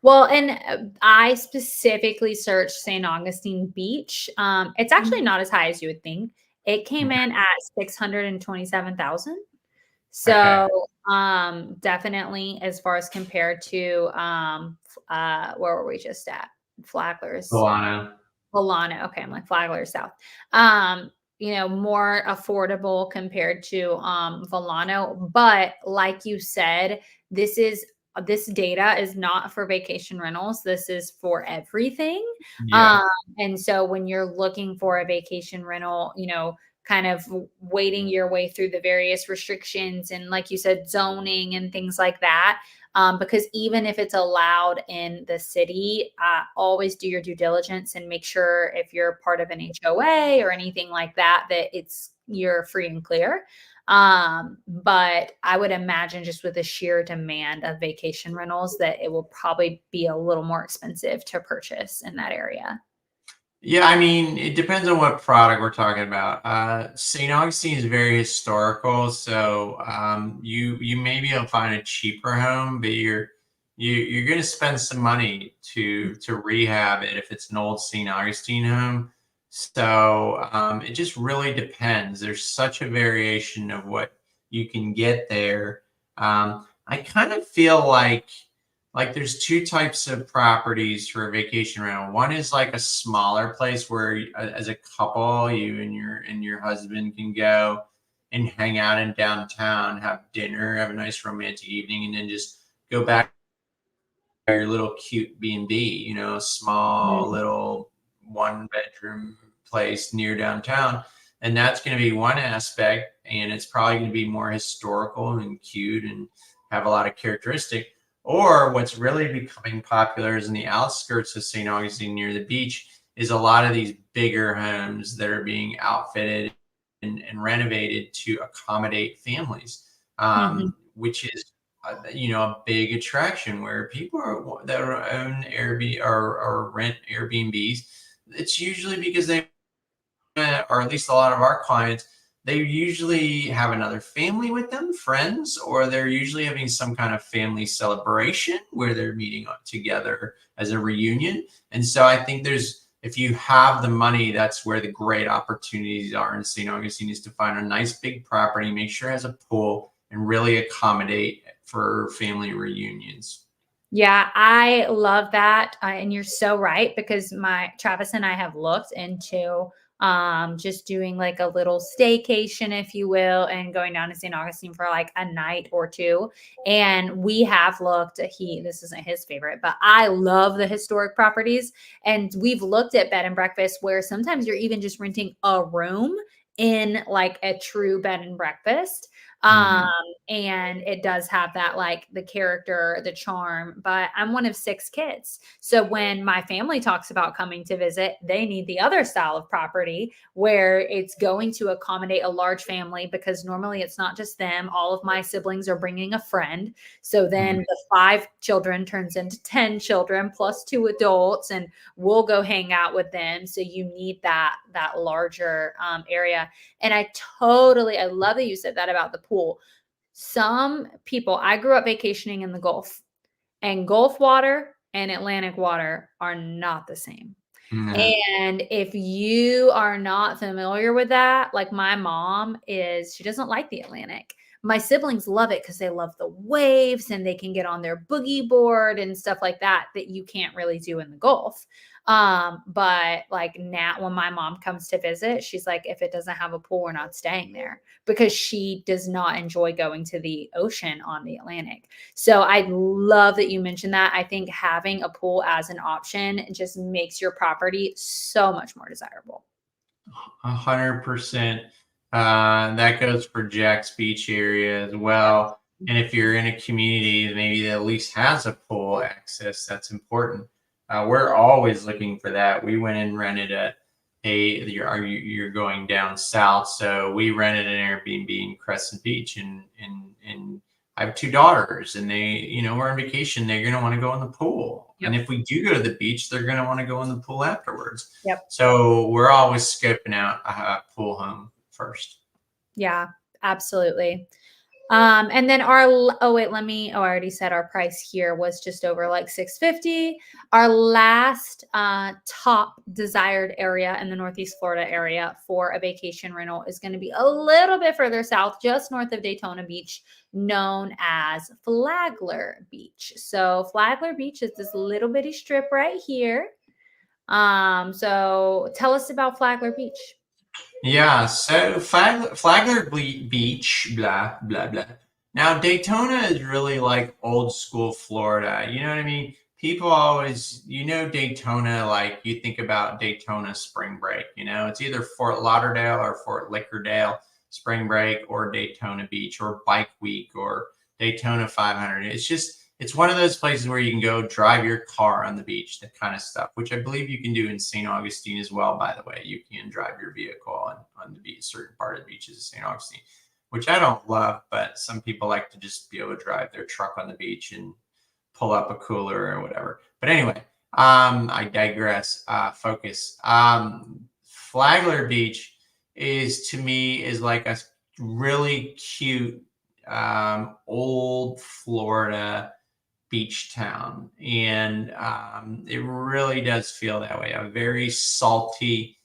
Well, and I specifically searched St. Augustine Beach. It's actually not as high as you would think. It came in at 627,000. Okay. So, definitely as far as compared to where were we just at? Flagler's. Solano. Volano. Okay, I'm like Flagler South. More affordable compared to Volano. But like you said, this data is not for vacation rentals. This is for everything. Yeah. Um, and so when you're looking for a vacation rental, kind of wading your way through the various restrictions and like you said, zoning and things like that. Because even if it's allowed in the city, always do your due diligence and make sure if you're part of an HOA or anything like that, that you're free and clear. But I would imagine just with the sheer demand of vacation rentals that it will probably be a little more expensive to purchase in that area. Yeah, I mean, it depends on what product we're talking about. St. Augustine is very historical, so you may be able to find a cheaper home, but you're going to spend some money to rehab it if it's an old St. Augustine home. So it just really depends. There's such a variation of what you can get there. I kind of feel like there's two types of properties for a vacation rental. One is like a smaller place where as a couple, you and your husband can go and hang out in downtown, have dinner, have a nice romantic evening, and then just go back to your little cute B&B, a small Mhm. little 1 bedroom place near downtown. And that's going to be one aspect, and it's probably going to be more historical and cute and have a lot of characteristic. Or what's really becoming popular is in the outskirts of St. Augustine near the beach is a lot of these bigger homes that are being outfitted and renovated to accommodate families, Mhm. which is a big attraction where people that own Airbnb or rent Airbnbs. It's usually because they, or at least a lot of our clients, they usually have another family with them, friends, or they're usually having some kind of family celebration where they're meeting up together as a reunion. And so I think if you have the money, that's where the great opportunities are in St. Augustine, is to find a nice big property, make sure it has a pool, and really accommodate for family reunions. Yeah, I love that. And you're so right because my Travis and I have looked into just doing like a little staycation, if you will, and going down to St. Augustine for like a night or two. And we have looked this isn't his favorite, but I love the historic properties. And we've looked at bed and breakfast where sometimes you're even just renting a room in like a true bed and breakfast. Um, and it does have that, like, the character, the charm, but I'm one of 6 kids. So when my family talks about coming to visit, they need the other style of property where it's going to accommodate a large family, because normally it's not just them. All of my siblings are bringing a friend. So then the 5 children turns into 10 children plus 2 adults, and we'll go hang out with them. So you need that larger area. And I love that you said that about the pool. Some people, I grew up vacationing in the Gulf, and Gulf water and Atlantic water are not the same. Yeah. And if you are not familiar with that, like my mom is, she doesn't like the Atlantic. My siblings love it because they love the waves and they can get on their boogie board and stuff like that that you can't really do in the Gulf. But like now when my mom comes to visit, she's like, if it doesn't have a pool, we're not staying there, because she does not enjoy going to the ocean on the Atlantic. So I love that you mentioned that. I think having a pool as an option just makes your property so much more desirable. 100%. That goes for Jack's Beach area as well. And if you're in a community maybe that at least has a pool access, that's important. We're always looking for that. We went and rented you're going down south, so we rented an Airbnb in Crescent Beach, and I have 2 daughters, and they, we're on vacation. They're going to want to go in the pool. Yep. And if we do go to the beach, they're going to want to go in the pool afterwards. Yep. So we're always scoping out a pool home first. Yeah, absolutely. And then I already said our price here was just over like $650. Our last top desired area in the Northeast Florida area for a vacation rental is going to be a little bit further south, just north of Daytona Beach, known as Flagler Beach. So Flagler Beach is this little bitty strip right here. So tell us about Flagler Beach. Yeah, so Flagler Beach, blah, blah, blah. Now, Daytona is really like old school Florida. You know what I mean? People always, Daytona, like you think about Daytona spring break. It's either Fort Lauderdale or Fort Lickerdale spring break, or Daytona Beach, or Bike Week, or Daytona 500. It's one of those places where you can go drive your car on the beach, that kind of stuff, which I believe you can do in St. Augustine as well, by the way. You can drive your vehicle on the beach, certain part of the beaches of St. Augustine, which I don't love, but some people like to just be able to drive their truck on the beach and pull up a cooler or whatever. But anyway, I digress. Focus. Flagler Beach to me is like a really cute old Florida beach town, and it really does feel that way, a very salty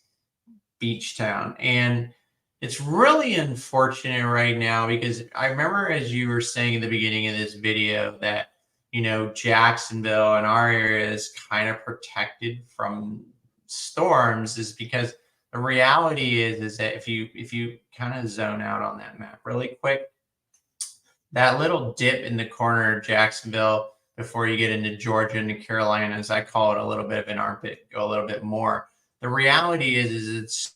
beach town. And it's really unfortunate right now, because I remember, as you were saying in the beginning of this video, that Jacksonville and our area is kind of protected from storms, is because the reality is that if you kind of zone out on that map really quick, that little dip in the corner of Jacksonville before you get into Georgia and the Carolinas, I call it a little bit of an armpit, go a little bit more. The reality is it's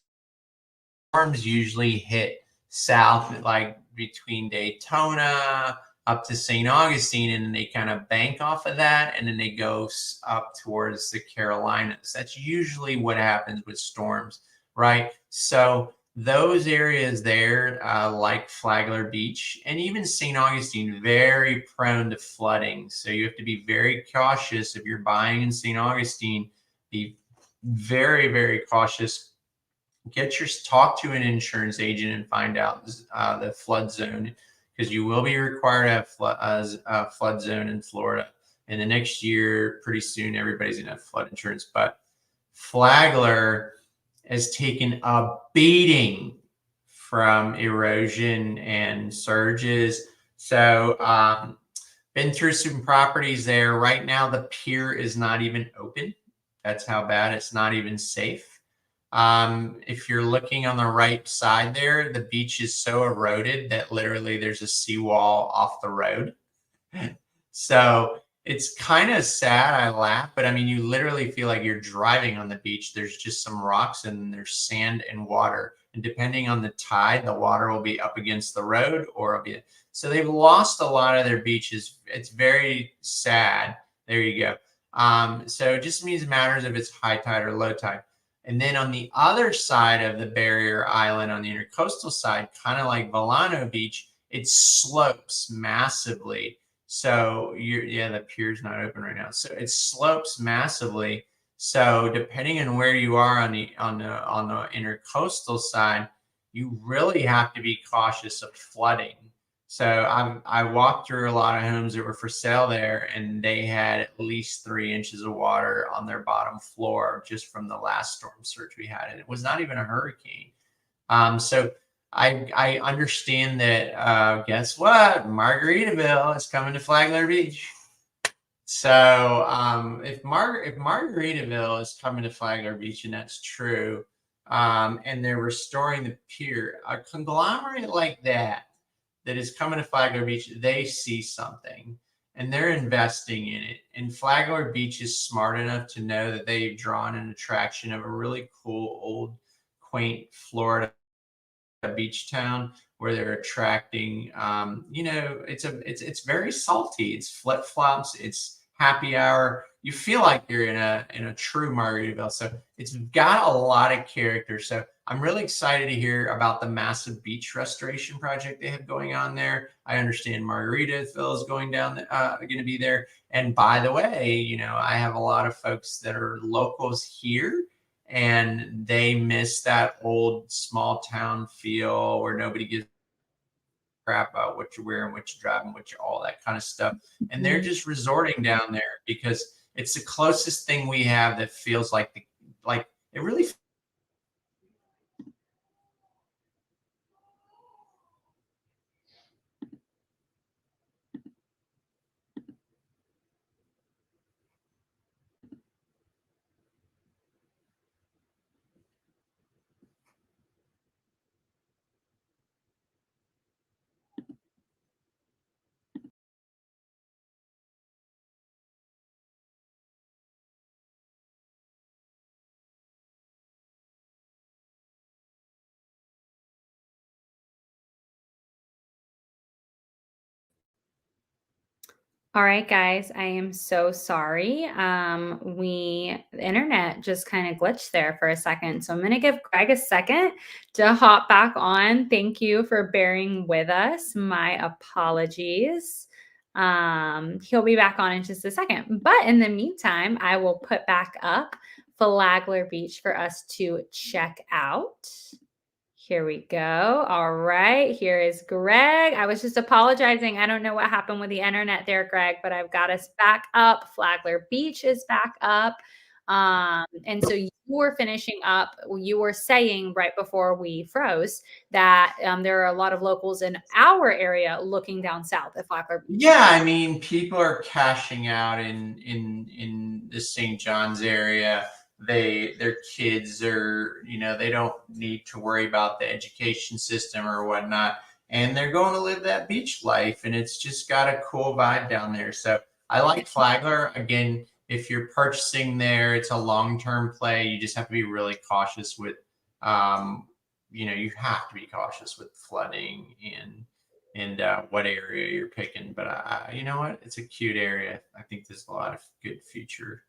storms usually hit south, like between Daytona up to St. Augustine, and then they kind of bank off of that, and then they go up towards the Carolinas. That's usually what happens with storms, right? So those areas there, like Flagler Beach and even St. Augustine, very prone to flooding. So you have to be very cautious if you're buying in St. Augustine. Be very, very cautious. Talk to an insurance agent and find out the flood zone, because you will be required to have a flood zone in Florida. And the next year, pretty soon, everybody's going to have flood insurance. But Flagler has taken a beating from erosion and surges. So been through some properties there. Right now, the pier is not even open. That's how bad. It's not even safe. If you're looking on the right side there, the beach is so eroded that literally there's a seawall off the road. So it's kind of sad. I laugh, but I mean, you literally feel like you're driving on the beach. There's just some rocks and there's sand and water. And depending on the tide, the water will be up against the road or it'll be. So they've lost a lot of their beaches. It's very sad. There you go. So it just means it matters if it's high tide or low tide. And then on the other side of the barrier island, on the intercoastal side, kind of like Volano Beach, it slopes massively. So the pier's not open right now. So it slopes massively. So depending on where you are on the intercoastal side, you really have to be cautious of flooding. So I walked through a lot of homes that were for sale there, and they had at least 3 inches of water on their bottom floor just from the last storm surge we had, and it was not even a hurricane. So I understand that. Guess what? Margaritaville is coming to Flagler Beach. So if Margaritaville is coming to Flagler Beach, and that's true, and they're restoring the pier, a conglomerate like that is coming to Flagler Beach, they see something and they're investing in it. And Flagler Beach is smart enough to know that they've drawn an attraction of a really cool, old, quaint Florida beach town where they're attracting it's very salty, it's flip-flops, it's happy hour. You feel like you're in a true Margaritaville. So it's got a lot of character. So I'm really excited to hear about the massive beach restoration project they have going on there. I understand Margaritaville is going to be there. And by the way, I have a lot of folks that are locals here, and they miss that old small town feel where nobody gives crap about what you're wearing, what you're driving, all that kind of stuff. And they're just resorting down there because it's the closest thing we have that feels like it really. All right, guys, I am so sorry. The internet just kind of glitched there for a second. So I'm going to give Greg a second to hop back on. Thank you for bearing with us. My apologies. He'll be back on in just a second. But in the meantime, I will put back up Flagler Beach for us to check out. Here we go. All right. Here is Greg. I was just apologizing. I don't know what happened with the internet there, Greg, but I've got us back up. Flagler Beach is back up. And so you were finishing up. You were saying right before we froze that there are a lot of locals in our area looking down south at Flagler Beach. Yeah, I mean, people are cashing out in the St. John's area. Their kids are, they don't need to worry about the education system or whatnot, and they're going to live that beach life, and it's just got a cool vibe down there. So I like Flagler. Again, if you're purchasing there, it's a long-term play. You just have to be really cautious with, you have to be cautious with flooding and what area you're picking. But you know what? It's a cute area. I think there's a lot of good future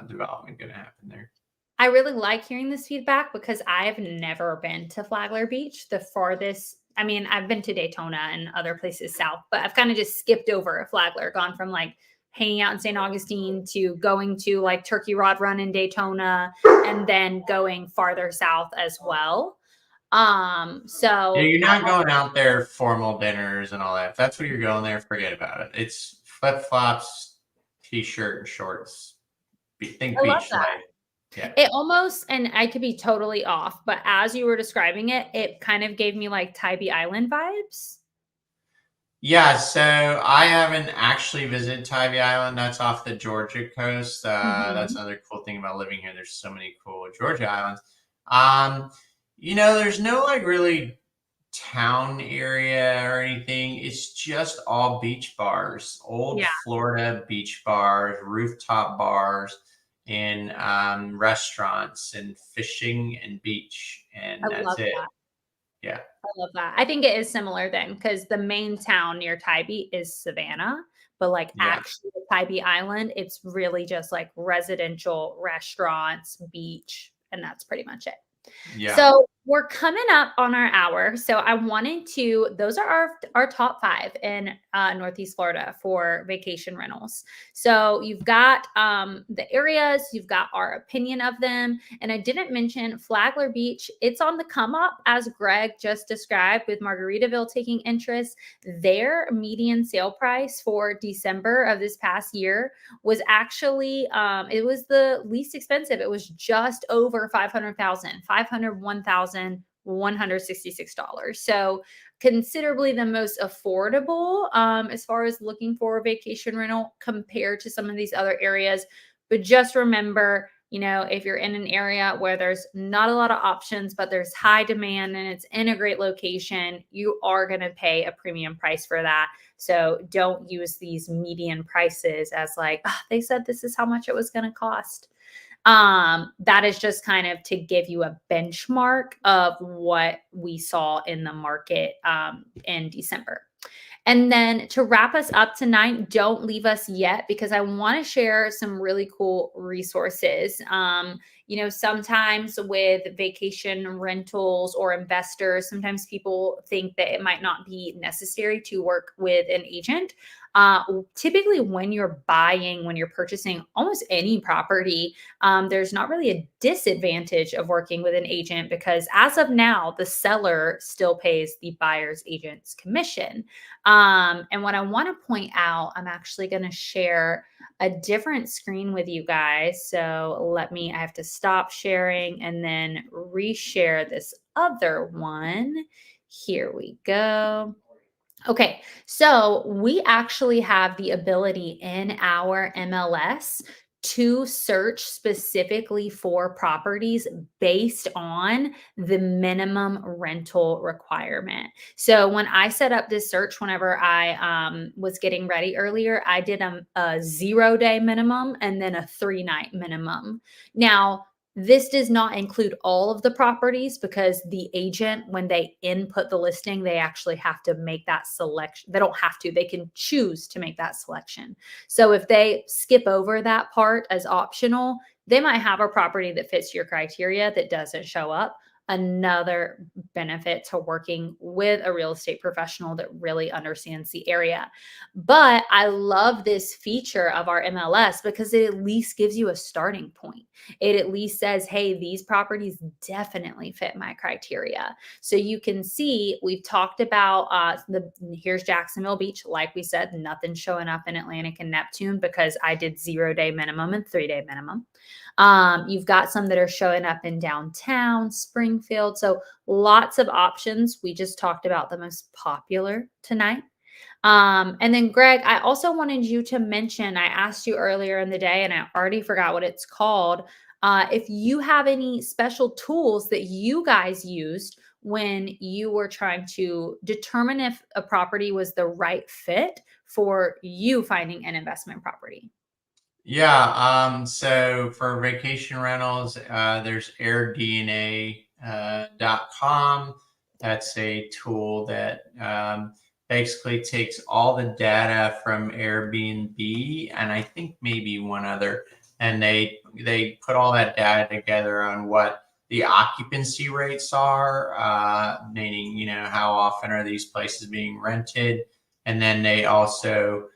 development going to happen there. I really like hearing this feedback because I've never been to Flagler Beach. The farthest, I mean, I've been to Daytona and other places south, but I've kind of just skipped over Flagler, gone from like hanging out in St. Augustine to going to like Turkey Rod Run in Daytona and then going farther south as well. So Yeah, you're not going out there formal dinners and all that. If that's what you're going there, forget about it. It's flip flops, t-shirt, and shorts. Think I love beach that. life. Yeah. It almost, and I could be totally off, but as you were describing it, it kind of gave me like Tybee Island vibes. Yeah, so I haven't actually visited Tybee Island. That's off the Georgia coast. That's another cool thing about living here. There's so many cool Georgia islands. There's no like really town area or anything. It's just all beach bars, old Florida beach bars, rooftop bars. in restaurants and fishing and beach, and I that's love it. that. Yeah. I love that. I think it is similar then because the main town near Tybee is Savannah, but like Yeah. actually Tybee Island, it's really just like residential restaurants, beach, and that's pretty much it. Yeah. So we're coming up on our hour. So I wanted to, those are our top five in Northeast Florida for vacation rentals. So you've got the areas, you've got our opinion of them. And I didn't mention Flagler Beach. It's on the come up, as Greg just described, with Margaritaville taking interest. Their median sale price for December of this past year was actually it was the least expensive. It was just over 500,000, $501,166. So considerably the most affordable as far as looking for a vacation rental compared to some of these other areas. But just remember, if you're in an area where there's not a lot of options, but there's high demand and it's in a great location, you are going to pay a premium price for that. So don't use these median prices as like, "Oh, they said this is how much it was going to cost." That is just kind of to give you a benchmark of what we saw in the market in December. And then to wrap us up tonight, don't leave us yet because I want to share some really cool resources. Sometimes with vacation rentals or investors, sometimes people think that it might not be necessary to work with an agent. Typically, when you're purchasing almost any property, there's not really a disadvantage of working with an agent because as of now, the seller still pays the buyer's agent's commission. And what I want to point out, I'm actually going to share a different screen with you guys. So I have to stop sharing and then reshare this other one. Here we go. Okay, so we actually have the ability in our MLS to search specifically for properties based on the minimum rental requirement. So when I set up this search, whenever I was getting ready earlier, I did a 0-day minimum and then a 3-night minimum. Now, this does not include all of the properties because the agent, when they input the listing, they actually have to make that selection. They don't have to, they can choose to make that selection. So if they skip over that part as optional, they might have a property that fits your criteria that doesn't show up. Another benefit to working with a real estate professional that really understands the area. But I love this feature of our MLS because it at least gives you a starting point. It at least says, hey, these properties definitely fit my criteria. So you can see we've talked about here's Jacksonville Beach. Like we said, nothing showing up in Atlantic and Neptune because I did 0-day minimum and 3-day minimum. You've got some that are showing up in downtown Springfield. So lots of options. We just talked about the most popular tonight. And then Greg, I also wanted you to mention, I asked you earlier in the day and I already forgot what it's called. If you have any special tools that you guys used when you were trying to determine if a property was the right fit for you finding an investment property. Yeah. So for vacation rentals, there's airdna.com. That's a tool that basically takes all the data from Airbnb and I think maybe one other, and they put all that data together on what the occupancy rates are, meaning, how often are these places being rented, and then they also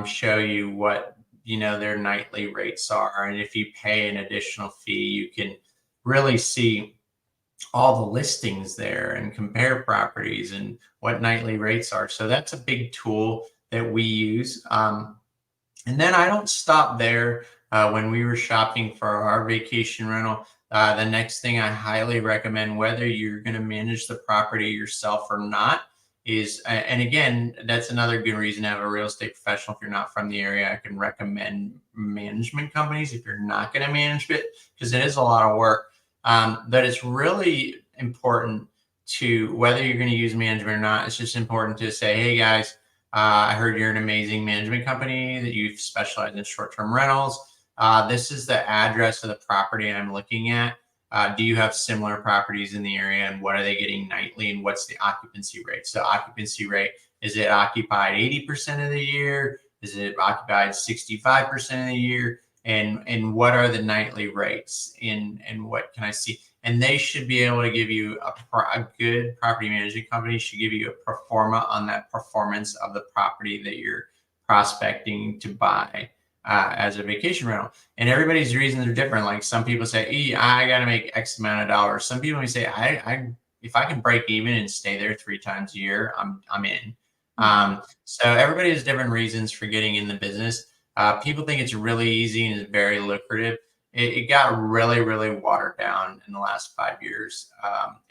show you what their nightly rates are, and if you pay an additional fee, you can really see all the listings there and compare properties and what nightly rates are. So that's a big tool that we use. And then I don't stop there. When we were shopping for our vacation rental, the next thing I highly recommend, whether you're going to manage the property yourself or not, is, and again, that's another good reason to have a real estate professional. If you're not from the area, I can recommend management companies if you're not going to manage it, because it is a lot of work. But it's really important to, whether you're going to use management or not, it's just important to say, hey guys, I heard you're an amazing management company, that you specialize in short-term rentals. This is the address of the property I'm looking at. Do you have similar properties in the area, and what are they getting nightly, and what's the occupancy rate? So occupancy rate, is it occupied 80% of the year? Is it occupied 65% of the year? And what are the nightly rates? And what can I see? And they should be able to give you a good property management company should give you a pro forma on that performance of the property that you're prospecting to buy as a vacation rental. And everybody's reasons are different. Like some people say, I got to make X amount of dollars. Some people may say, if I can break even and stay there 3 times a year, I'm in. So everybody has different reasons for getting in the business. People think it's really easy and is very lucrative. It got really, really watered down in the last 5 years.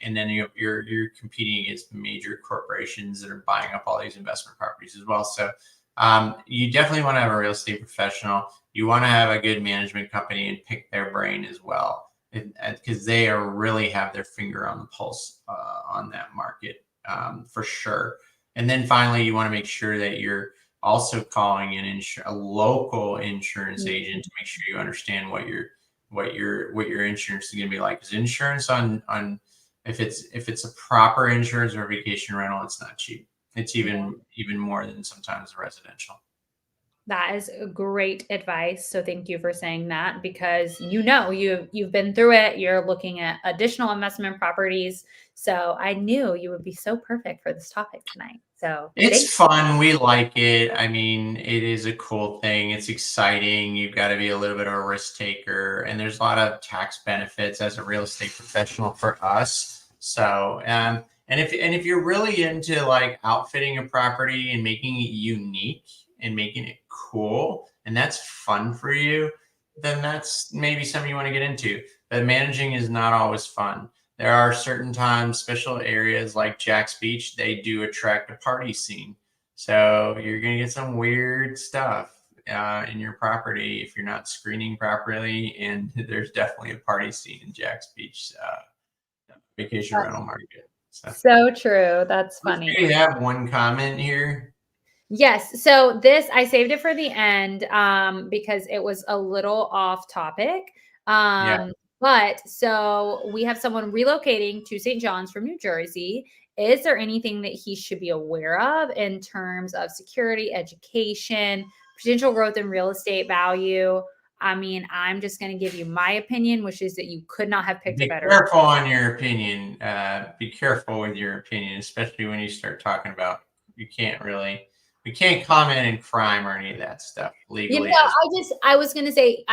And then you're competing against major corporations that are buying up all these investment properties as well. So you definitely want to have a real estate professional. You want to have a good management company and pick their brain as well, because they really have their finger on the pulse on that market for sure. And then finally, you want to make sure that you're also calling a local insurance agent to make sure you understand what your insurance is going to be like. Because insurance on if it's a proper insurance or vacation rental, it's not cheap. It's even more than sometimes residential. That is great advice. So thank you for saying that, because you've been through it. You're looking at additional investment properties. So I knew you would be so perfect for this topic tonight. So it's fun. We like it. I mean, it is a cool thing. It's exciting. You've got to be a little bit of a risk taker, and there's a lot of tax benefits as a real estate professional for us. So, and if you're really into like outfitting a property and making it unique and making it cool, and that's fun for you, then that's maybe something you want to get into. But managing is not always fun. There are certain times, special areas like Jack's Beach, they do attract a party scene. So you're going to get some weird stuff in your property if you're not screening properly. And there's definitely a party scene in Jack's Beach vacation rental market. So true. That's funny. We have one comment here. Yes. So this, I saved it for the end because it was a little off topic. But so we have someone relocating to St. John's from New Jersey. Is there anything that he should be aware of in terms of security, education, potential growth in real estate value? I mean, I'm just going to give you my opinion, which is that you could not have picked a better. Be careful on your opinion. Be careful with your opinion, especially when you start talking about we can't comment in crime or any of that stuff legally. I was going to say,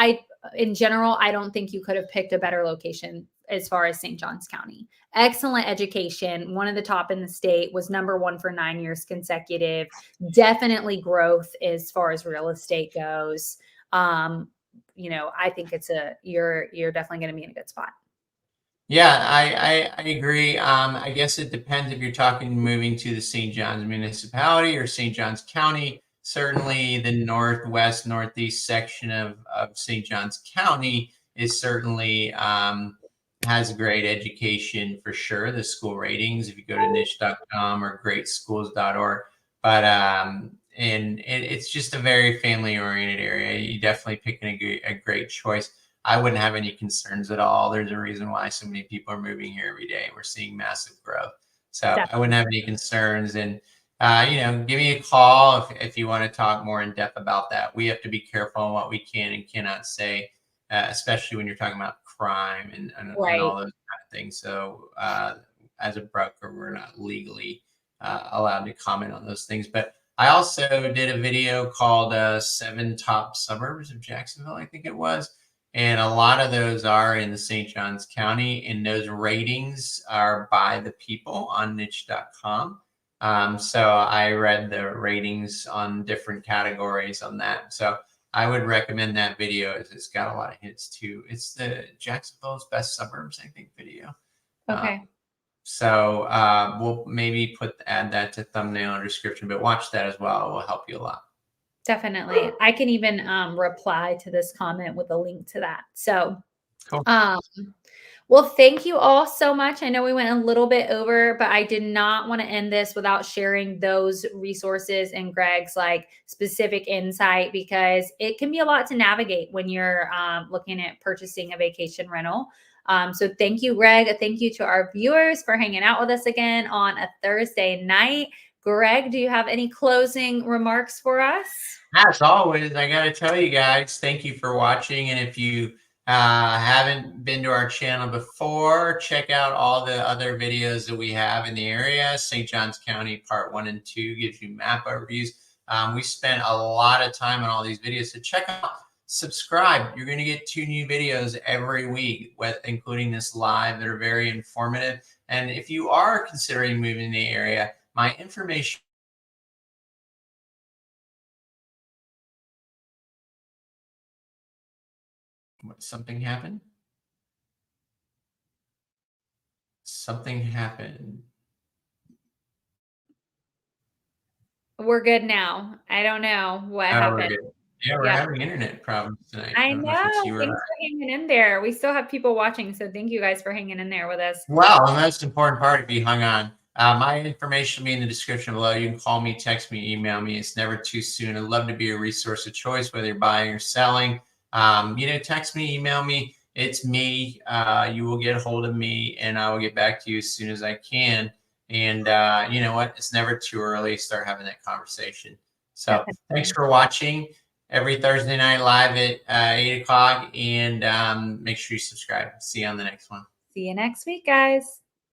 in general, I don't think you could have picked a better location as far as St. Johns County. Excellent education, one of the top in the state, was #1 for 9 years consecutive. Definitely growth as far as real estate goes. I think you're definitely going to be in a good spot. Yeah, I agree. I guess it depends if you're talking moving to the St. John's municipality or St. John's County. Certainly the northeast section of St. John's County is certainly has great education for sure. The school ratings, if you go to niche.com or greatschools.org. But and it's just a very family-oriented area. You definitely picking a great choice. I wouldn't have any concerns at all. There's a reason why so many people are moving here every day. We're seeing massive growth. So definitely. I wouldn't have any concerns. And, give me a call if you want to talk more in depth about that. We have to be careful on what we can and cannot say, especially when you're talking about crime and all those kind of things. So as a broker, we're not legally allowed to comment on those things. But I also did a video called 7 Top Suburbs of Jacksonville, I think it was. And a lot of those are in the St. Johns County, and those ratings are by the people on niche.com. So I read the ratings on different categories on that. So I would recommend that video. It's got a lot of hits too. It's the Jacksonville's Best Suburbs, I think, video. Okay. So we'll maybe add that to thumbnail or description, but watch that as well. It will help you a lot. Definitely. I can even reply to this comment with a link to that. So, cool. Well, thank you all so much. I know we went a little bit over, but I did not want to end this without sharing those resources and Greg's like specific insight because it can be a lot to navigate when you're looking at purchasing a vacation rental. So thank you, Greg. Thank you to our viewers for hanging out with us again on a Thursday night. Greg, do you have any closing remarks for us? As always, I got to tell you guys, thank you for watching. And if you haven't been to our channel before, check out all the other videos that we have in the area. St. Johns County Part 1 and 2 gives you map overviews. We spent a lot of time on all these videos, so check out, subscribe. You're going to get 2 new videos every week, including this live, that are very informative. And if you are considering moving in the area, my information. Something happened? Something happened. We're good now. I don't know what Oh, we're happened. good. Yeah, we're Yeah. having internet problems tonight. I I don't know if it's know. you or Thanks not. for hanging in there. We still have people watching, so thank you guys for hanging in there with us. Well, the most important part, if you hung on, my information will be in the description below. You can call me, text me, email me. It's never too soon. I'd love to be a resource of choice, whether you're buying or selling. Text me, email me. It's me. You will get a hold of me, and I will get back to you as soon as I can. And you know what? It's never too early to start having that conversation. So thanks Definitely. for watching every Thursday night live at 8 o'clock. And make sure you subscribe. See you on the next one. See you next week, guys.